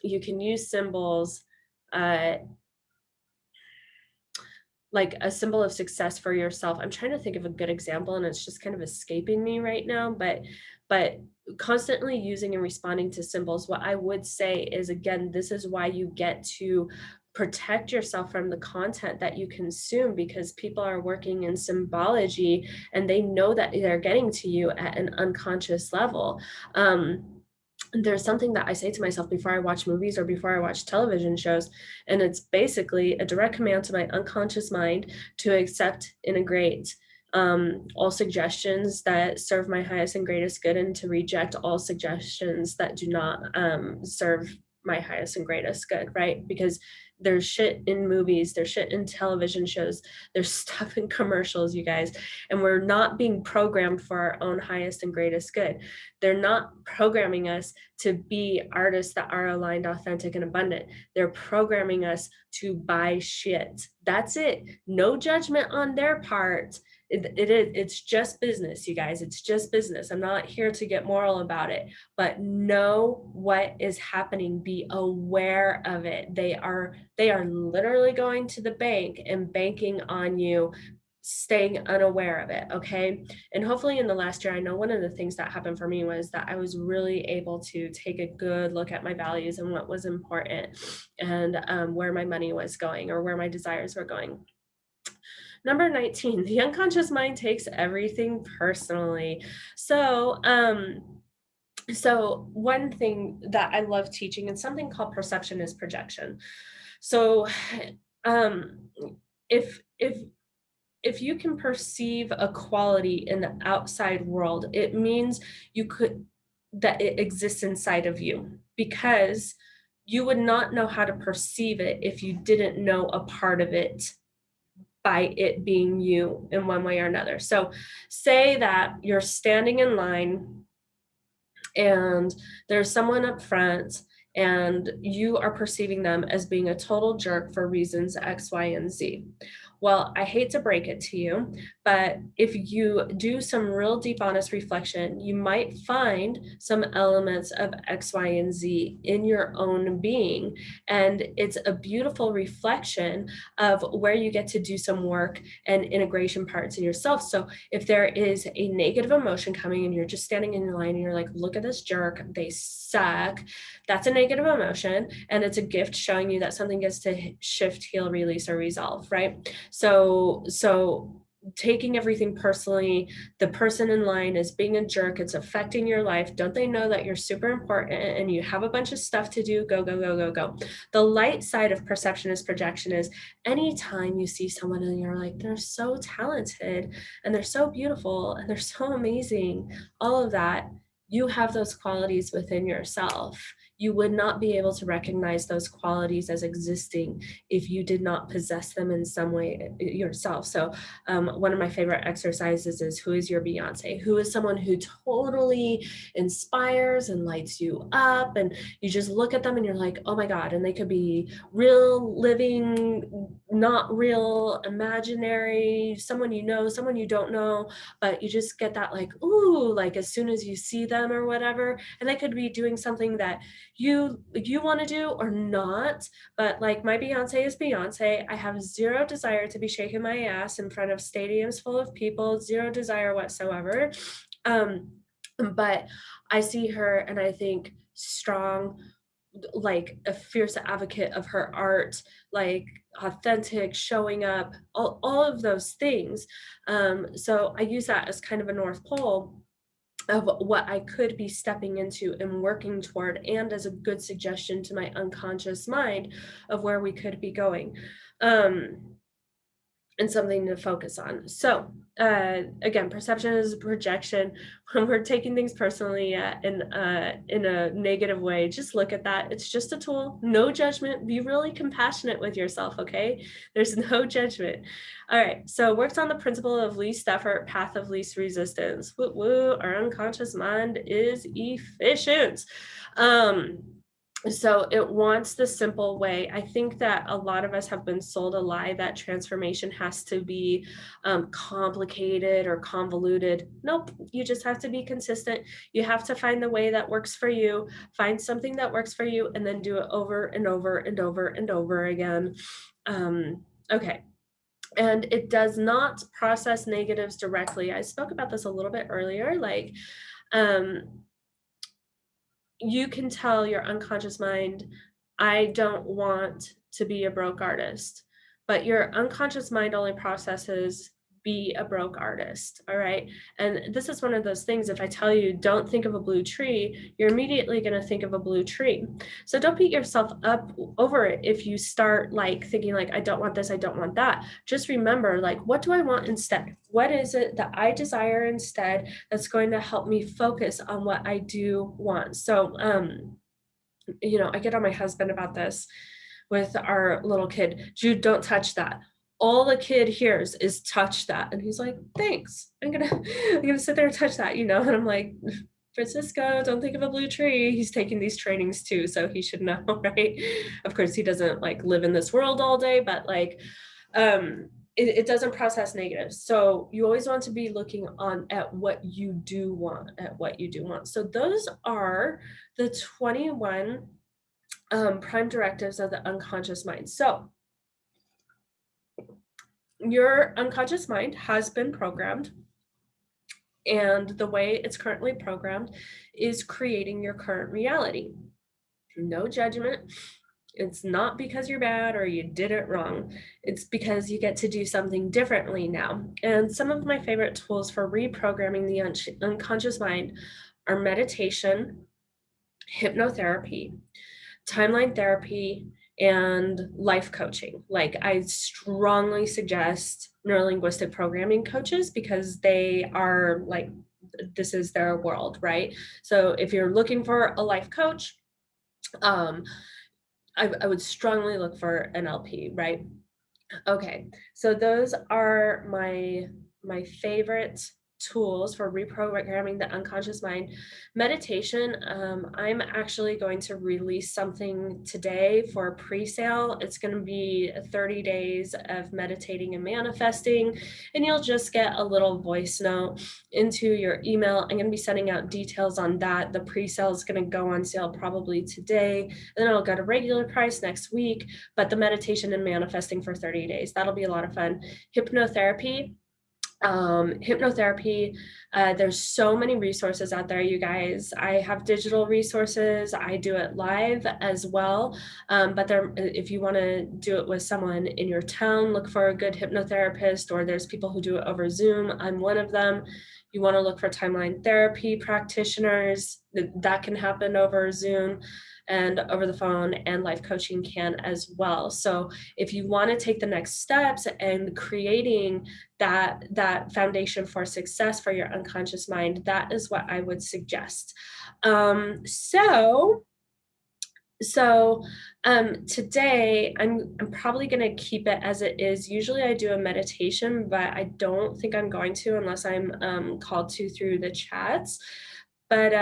you can use symbols, like a symbol of success for yourself. I'm trying to think of a good example and it's just kind of escaping me right now, but constantly using and responding to symbols. What I would say is, again, this is why you get to protect yourself from the content that you consume, because people are working in symbology and they know that they're getting to you at an unconscious level. There's something that I say to myself before I watch movies or before I watch television shows, and it's basically a direct command to my unconscious mind to accept, integrate all suggestions that serve my highest and greatest good, and to reject all suggestions that do not serve my highest and greatest good, right? Because there's shit in movies, there's shit in television shows, there's stuff in commercials, you guys, and we're not being programmed for our own highest and greatest good. They're not programming us to be artists that are aligned, authentic, and abundant. They're programming us to buy shit. That's it. No judgment on their part. It's just business, you guys. It's just business. I'm not here to get moral about it, but know what is happening. Be aware of it. They are literally going to the bank and banking on you staying unaware of it. Okay. And hopefully in the last year, I know one of the things that happened for me was that I was really able to take a good look at my values and what was important, and where my money was going or where my desires were going. Number 19, the unconscious mind takes everything personally. So one thing that I love teaching is something called perception is projection. So um if you can perceive a quality in the outside world, it means that it exists inside of you, because you would not know how to perceive it if you didn't know a part of it by it being you in one way or another. So say that you're standing in line and there's someone up front and you are perceiving them as being a total jerk for reasons X, Y, and Z. Well, I hate to break it to you, but if you do some real deep, honest reflection, you might find some elements of X, Y, and Z in your own being. And it's a beautiful reflection of where you get to do some work and integration parts in yourself. So if there is a negative emotion coming and you're just standing in your line and you're like, look at this jerk, they suck, that's a negative emotion. And it's a gift showing you that something gets to shift, heal, release, or resolve, right? So taking everything personally, the person in line is being a jerk, it's affecting your life. Don't they know that you're super important and you have a bunch of stuff to do? Go, go, go, go, go. The light side of perception is projection is anytime you see someone and you're like, they're so talented and they're so beautiful and they're so amazing, all of that, you have those qualities within yourself. you would not be able to recognize those qualities as existing if you did not possess them in some way yourself. So one of my favorite exercises is, who is your Beyonce? Who is someone who totally inspires and lights you up, and you just look at them and you're like, oh my God. And they could be real, living, not real, imaginary, someone you know, someone you don't know, but you just get that like, ooh, like as soon as you see them or whatever. And they could be doing something that you want to do or not. But like, my Beyonce is Beyonce. I have zero desire to be shaking my ass in front of stadiums full of people, zero desire whatsoever. But I see her and I think strong, like a fierce advocate of her art, like authentic, showing up, all of those things. So I use that as kind of a North Pole of what I could be stepping into and working toward, and as a good suggestion to my unconscious mind of where we could be going. And something to focus on. So again, perception is projection. When we're taking things personally in a negative way, just look at that. It's just a tool. No judgment. Be really compassionate with yourself, okay? There's no judgment. All right, so works on the principle of least effort, path of least resistance. Woo woo, our unconscious mind is efficient. So it wants the simple way. I think that a lot of us have been sold a lie that transformation has to be complicated or convoluted. Nope, you just have to be consistent. You have to find the way that works for you, find something that works for you, and then do it over and over and over and over again. Okay. And it does not process negatives directly. I spoke about this a little bit earlier, like, you can tell your unconscious mind, I don't want to be a broke artist, but your unconscious mind only processes be a broke artist. All right. And this is one of those things. If I tell you, don't think of a blue tree, you're immediately going to think of a blue tree. So don't beat yourself up over it. If you start like thinking like, I don't want this, I don't want that, just remember, like, what do I want instead? What is it that I desire instead that's going to help me focus on what I do want? So, I get on my husband about this with our little kid. Jude, don't touch that. All the kid hears is touch that. And he's like, thanks. I'm gonna sit there and touch that, and I'm like, Francisco, don't think of a blue tree. He's taking these trainings too, so he should know, right? Of course, he doesn't like live in this world all day, but like, it doesn't process negatives. So you always want to be looking at what you do want, So those are the 21 prime directives of the unconscious mind. So your unconscious mind has been programmed, and the way it's currently programmed is creating your current reality. No judgment. It's not because you're bad or you did it wrong. It's because you get to do something differently now. And some of my favorite tools for reprogramming the unconscious mind are meditation, hypnotherapy, timeline therapy, and life coaching. Like, I strongly suggest neurolinguistic programming coaches because they are like, this is their world, right? So if you're looking for a life coach, I would strongly look for an LP, right? Okay, so those are my favorite tools for reprogramming the unconscious mind. Meditation, I'm actually going to release something today for pre-sale. It's going to be 30 days of meditating and manifesting, and you'll just get a little voice note into your email. I'm going to be sending out details on that. The pre-sale is going to go on sale probably today, and then it'll go to regular price next week, but the meditation and manifesting for 30 days, that'll be a lot of fun. Hypnotherapy, there's so many resources out there, you guys. I have digital resources. I do it live as well. But if you want to do it with someone in your town, look for a good hypnotherapist, or there's people who do it over Zoom. I'm one of them. You want to look for timeline therapy practitioners. That can happen over Zoom and over the phone, and life coaching can as well. So if you want to take the next steps and creating that foundation for success for your unconscious mind, that is what I would suggest. So So today I'm probably going to keep it as it is. Usually I do a meditation, but I don't think I'm going to unless I'm called to through the chats. But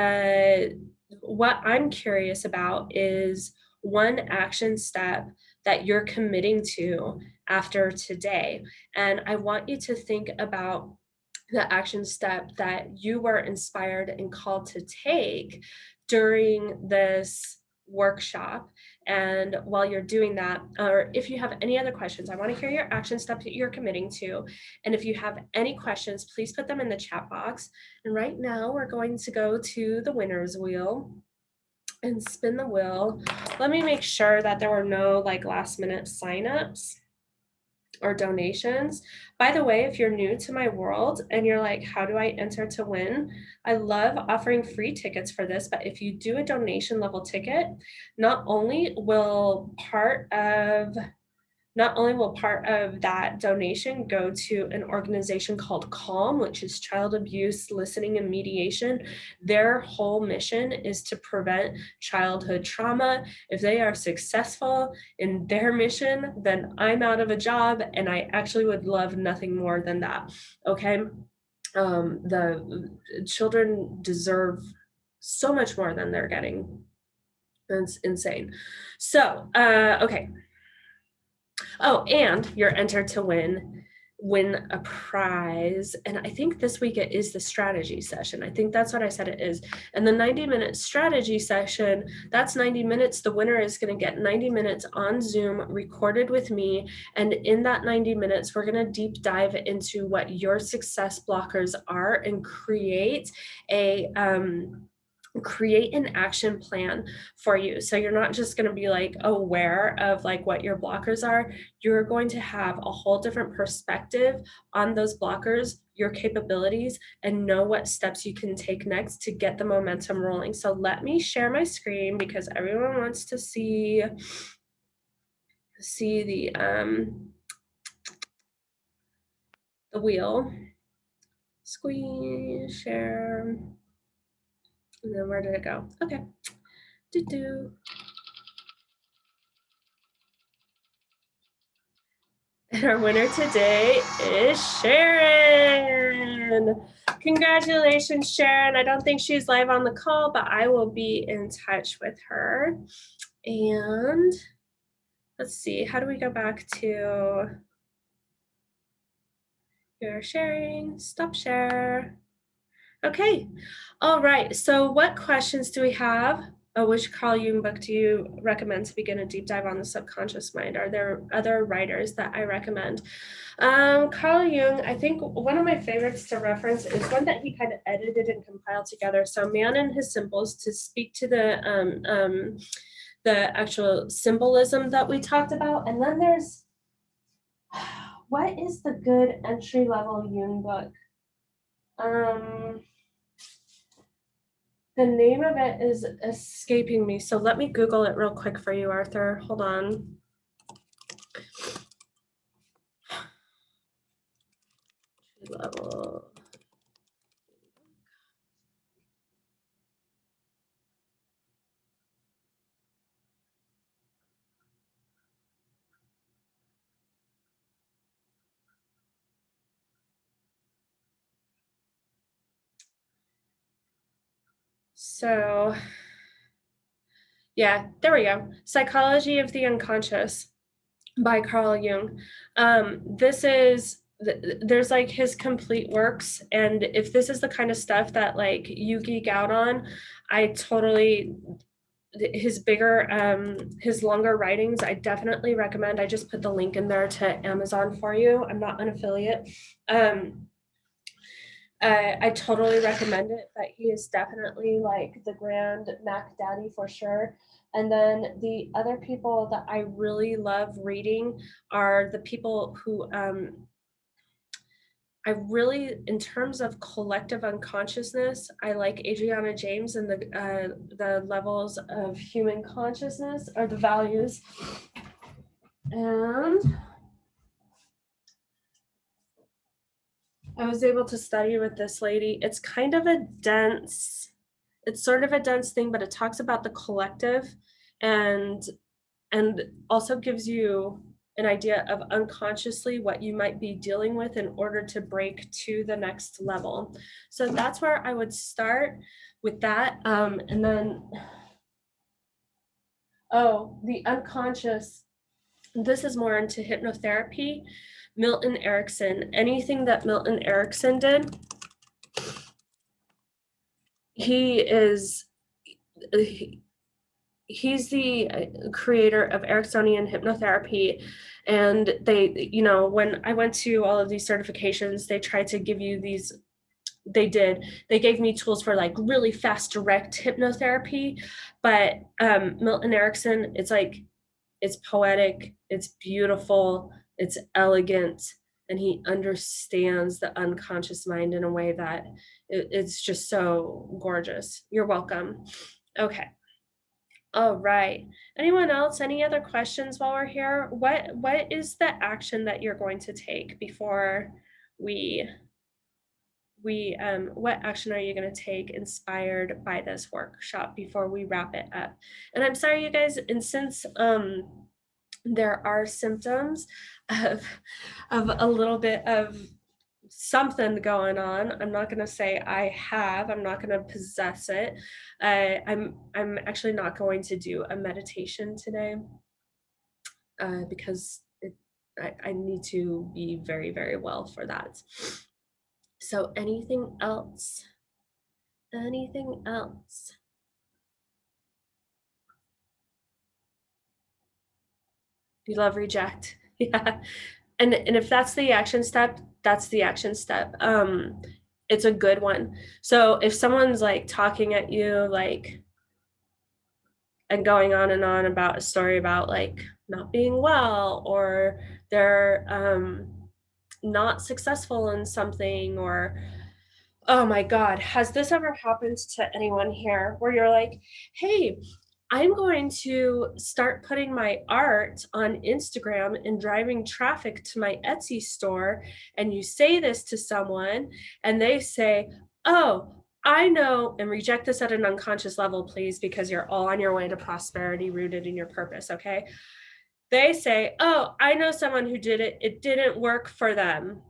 what I'm curious about is one action step that you're committing to after today. And I want you to think about the action step that you were inspired and called to take during this workshop. And while you're doing that, or if you have any other questions, I want to hear your action step that you're committing to. And if you have any questions, please put them in the chat box. And right now we're going to go to the winner's wheel and spin the wheel. Let me make sure that there were no like last minute signups or donations. By the way, if you're new to my world and you're like, how do I enter to win? I love offering free tickets for this, but if you do a donation level ticket, not only will part of not only will part of that donation go to an organization called CALM, which is Child Abuse Listening and Mediation. Their whole mission is to prevent childhood trauma. If they are successful in their mission, then I'm out of a job, and I actually would love nothing more than that. Okay. The children deserve so much more than they're getting. It's insane. So, okay. Oh, and you're entered to win a prize. And I think this week it is the strategy session. I think that's what I said it is. And the 90-minute strategy session, that's 90 minutes. The winner is going to get 90 minutes on Zoom recorded with me. And in that 90 minutes, we're going to deep dive into what your success blockers are and create an action plan for you. So you're not just going to be like aware of like what your blockers are. You're going to have a whole different perspective on those blockers, your capabilities, and know what steps you can take next to get the momentum rolling. So let me share my screen because everyone wants to see the wheel. Squeeze, share, and then where did it go? Okay. Do. And our winner today is Sharon. Congratulations, Sharon. I don't think she's live on the call, but I will be in touch with her. And let's see, how do we go back to your sharing? Stop share. Okay. All right. So what questions do we have? Which Carl Jung book do you recommend to begin a deep dive on the subconscious mind? Are there other writers that I recommend? Carl Jung, I think one of my favorites to reference is one that he kind of edited and compiled together. So Man and His Symbols, to speak to the actual symbolism that we talked about. And then there's, what is the good entry-level Jung book? The name of it is escaping me, so let me Google it real quick for you, Arthur. Hold on. Level. So, yeah, there we go. Psychology of the Unconscious by Carl Jung. There's like his complete works, and if this is the kind of stuff that like you geek out on, I totally his longer writings I definitely recommend. I just put the link in there to Amazon for you. I'm not an affiliate. I totally recommend it, but he is definitely like the grand Mac Daddy for sure. And then the other people that I really love reading are the people who I really, in terms of collective unconsciousness, I like Adriana James and the levels of human consciousness or the values. And I was able to study with this lady. It's kind of a dense, it's sort of a dense thing, but it talks about the collective and also gives you an idea of unconsciously what you might be dealing with in order to break to the next level. So that's where I would start with that. And then, oh, the unconscious. This is more into hypnotherapy. Milton Erickson. Anything that Milton Erickson did, he is. He's the creator of Ericksonian hypnotherapy, and they, when I went to all of these certifications, they tried to give you these. They gave me tools for like really fast direct hypnotherapy, but Milton Erickson, it's poetic, it's beautiful, it's elegant, and he understands the unconscious mind in a way that it's just so gorgeous. You're welcome. Okay. All right. Anyone else? Any other questions while we're here? What is the action that you're going to take before we what action are you going to take inspired by this workshop before we wrap it up? And I'm sorry, you guys, and since there are symptoms of a little bit of something going on. I'm not going to say I'm not going to possess it. I'm actually not going to do a meditation today because I need to be very, very well for that. So anything else? Anything else? You love reject. Yeah. And if that's the action step, that's the action step. It's a good one. So if someone's like talking at you, like, and going on and on about a story about like not being well, or they're not successful in something, or oh my God, has this ever happened to anyone here where you're like, hey, I'm going to start putting my art on Instagram and driving traffic to my Etsy store. And you say this to someone and they say, oh, I know, and reject this at an unconscious level, please, because you're all on your way to prosperity rooted in your purpose. Okay. They say, oh, I know someone who did it. It didn't work for them.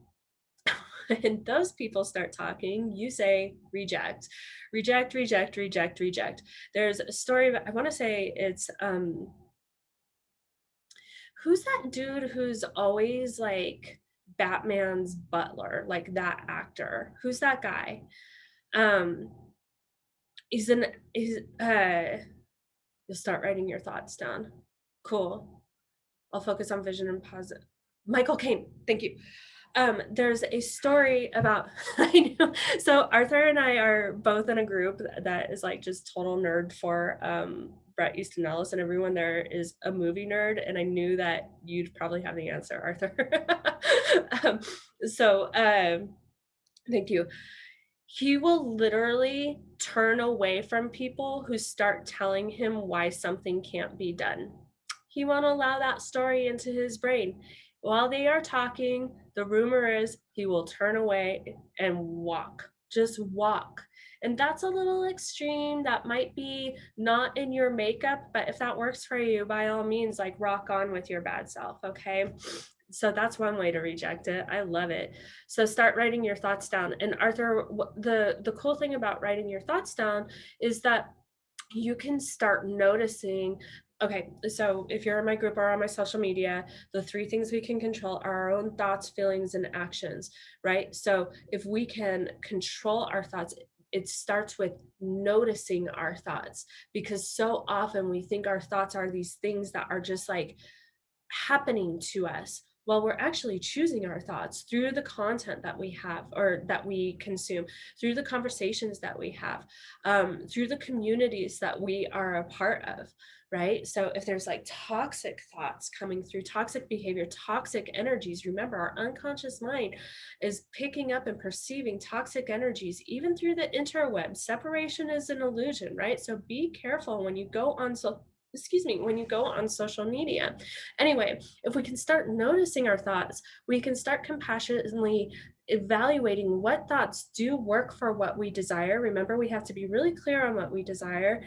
And those people start talking, you say reject, reject, reject, reject, reject. There's a story, I want to say it's who's that dude who's always like Batman's butler, like that actor? Who's that guy? Um he's an he's you'll start writing your thoughts down. Cool. I'll focus on vision and positive. Michael Caine, thank you. There's a story about I know. So Arthur and I are both in a group that is like just total nerd for Bret Easton Ellis, and everyone there is a movie nerd, and I knew that you'd probably have the answer, Arthur. um, so thank you. He will literally turn away from people who start telling him why something can't be done. He won't allow that story into his brain. While they are talking, the rumor is he will turn away and walk, just walk. And that's a little extreme. That might be not in your makeup, but if that works for you, by all means, like rock on with your bad self, okay? So that's one way to reject it. I love it. So start writing your thoughts down. And Arthur, the cool thing about writing your thoughts down is that you can start noticing. Okay, so if you're in my group or on my social media, the three things we can control are our own thoughts, feelings, and actions, right? So if we can control our thoughts, it starts with noticing our thoughts, because so often we think our thoughts are these things that are just like happening to us. Well, we're actually choosing our thoughts through the content that we have or that we consume, through the conversations that we have, through the communities that we are a part of, right? So if there's like toxic thoughts coming through, toxic behavior, toxic energies, remember our unconscious mind is picking up and perceiving toxic energies even through the interweb. Separation is an illusion, right? So be careful when you go on when you go on social media. Anyway, if we can start noticing our thoughts, we can start compassionately evaluating what thoughts do work for what we desire. Remember, we have to be really clear on what we desire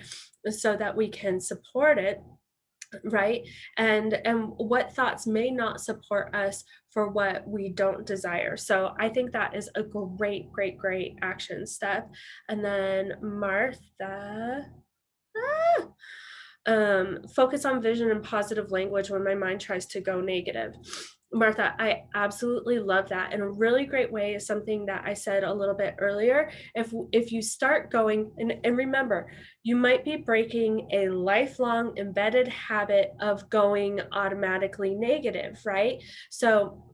so that we can support it, right? And what thoughts may not support us for what we don't desire. So I think that is a great action step. And then Martha, focus on vision and positive language when my mind tries to go negative. Martha, I absolutely love that. And a really great way is something that I said a little bit earlier. If you start going, and remember, you might be breaking a lifelong embedded habit of going automatically negative, right? So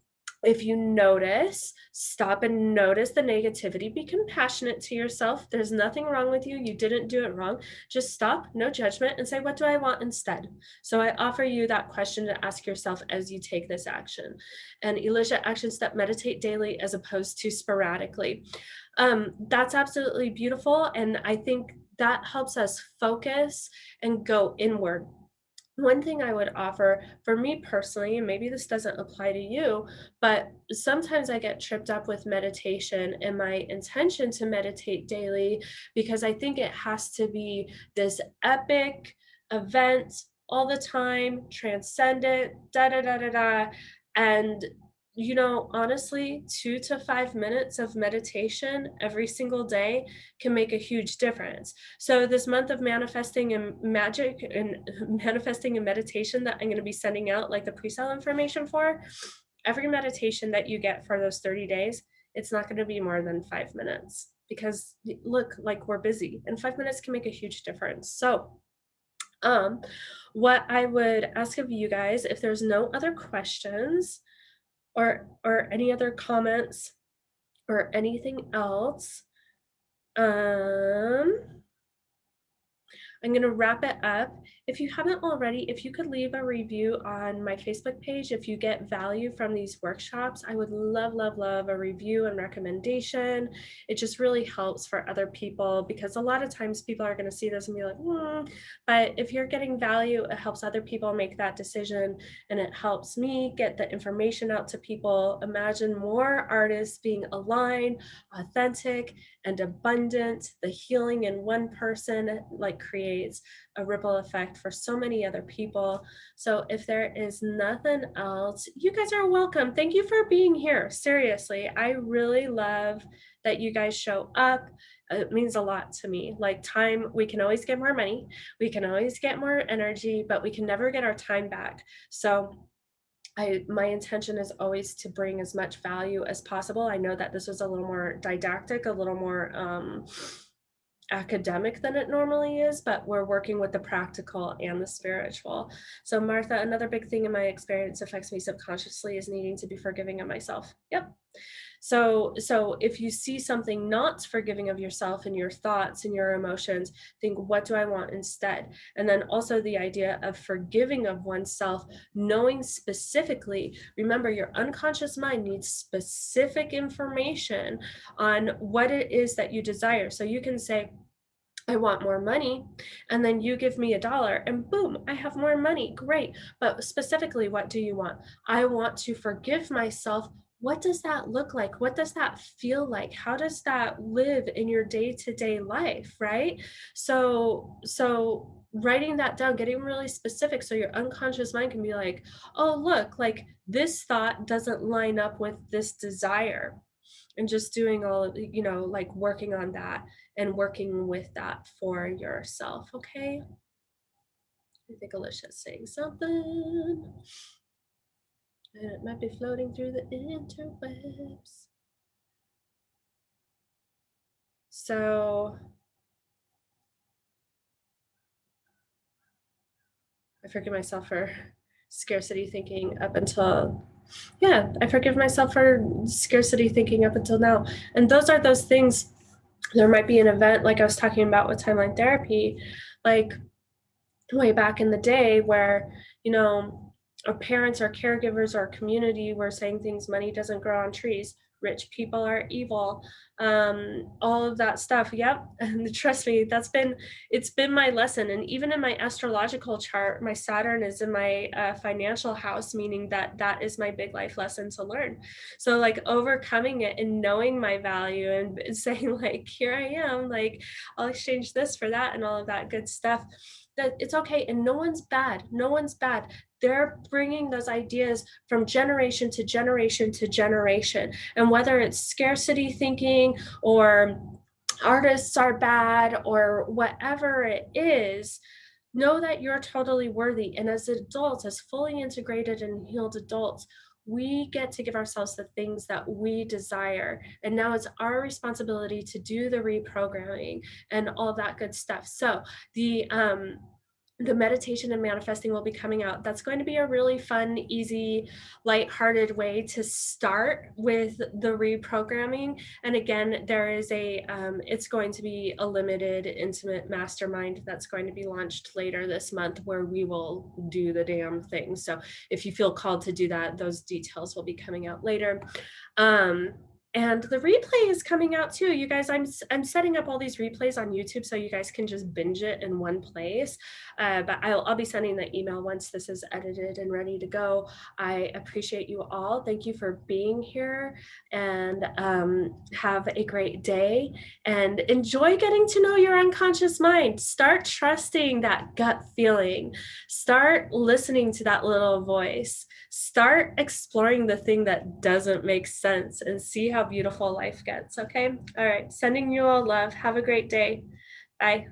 if you notice, stop and notice the negativity. Be compassionate to yourself. There's nothing wrong with you. You didn't do it wrong. Just stop, no judgment, and say, what do I want instead? So I offer you that question to ask yourself as you take this action. And Alicia, action step, meditate daily as opposed to sporadically. That's absolutely beautiful. And I think that helps us focus and go inward. One thing I would offer for me personally, and maybe this doesn't apply to you, but sometimes I get tripped up with meditation and my intention to meditate daily because I think it has to be this epic event all the time, transcendent, da da da da da. And honestly, 2 to 5 minutes of meditation every single day can make a huge difference. So this month of manifesting and magic and manifesting and meditation that I'm going to be sending out like the pre-sale information for, every meditation that you get for those 30 days, it's not going to be more than 5 minutes because look, like we're busy and 5 minutes can make a huge difference. So what I would ask of you guys, if there's no other questions or any other comments or anything else, I'm going to wrap it up. If you haven't already, if you could leave a review on my Facebook page, if you get value from these workshops, I would love, love, love a review and recommendation. It just really helps for other people because a lot of times people are going to see this and be like, but if you're getting value, it helps other people make that decision and it helps me get the information out to people. Imagine more artists being aligned, authentic, and abundant. The healing in one person like creates a ripple effect for so many other people. So if there is nothing else, you guys are welcome. Thank you for being here. Seriously, I really love that you guys show up. It means a lot to me. Like time, we can always get more money, we can always get more energy, but we can never get our time back. So my intention is always to bring as much value as possible. I know that this was a little more didactic, a little more academic than it normally is, but we're working with the practical and the spiritual. So Martha, another big thing in my experience affects me subconsciously is needing to be forgiving of myself. Yep. So if you see something not forgiving of yourself and your thoughts and your emotions, think, what do I want instead? And then also the idea of forgiving of oneself, knowing specifically, remember your unconscious mind needs specific information on what it is that you desire. So you can say, I want more money, and then you give me $1 and boom, I have more money. Great. But specifically, what do you want? I want to forgive myself. What does that look like? What does that feel like? How does that live in your day-to-day life, right? So writing that down, getting really specific so your unconscious mind can be like, oh, look, like this thought doesn't line up with this desire. And just doing all of, like working on that and working with that for yourself. Okay. I think Alicia's saying something. And it might be floating through the interwebs. So I forgive myself for scarcity thinking up until, I forgive myself for scarcity thinking up until now. And those are those things. There might be an event like I was talking about with timeline therapy, like way back in the day where, our parents or caregivers or community were saying things, money doesn't grow on trees. rich people are evil, all of that stuff. Yep. And trust me, it's been my lesson. And even in my astrological chart, my Saturn is in my financial house, meaning that that is my big life lesson to learn. So like overcoming it and knowing my value and saying like, here I am, like I'll exchange this for that and all of that good stuff. That it's okay. And no one's bad. No one's bad. They're bringing those ideas from generation to generation to generation. And whether it's scarcity thinking or artists are bad or whatever it is, know that you're totally worthy. And as adults, as fully integrated and healed adults, we get to give ourselves the things that we desire. And now it's our responsibility to do the reprogramming and all that good stuff. So the meditation and manifesting will be coming out. That's going to be a really fun, easy, lighthearted way to start with the reprogramming. And again, it's going to be a limited, intimate mastermind that's going to be launched later this month where we will do the damn thing. So if you feel called to do that, those details will be coming out later. And the replay is coming out too. You guys, I'm setting up all these replays on YouTube so you guys can just binge it in one place. But I'll be sending the email once this is edited and ready to go. I appreciate you all. Thank you for being here, and have a great day and enjoy getting to know your unconscious mind. Start trusting that gut feeling. Start listening to that little voice. Start exploring the thing that doesn't make sense and see how beautiful life gets. Okay. All right. Sending you all love. Have a great day. Bye.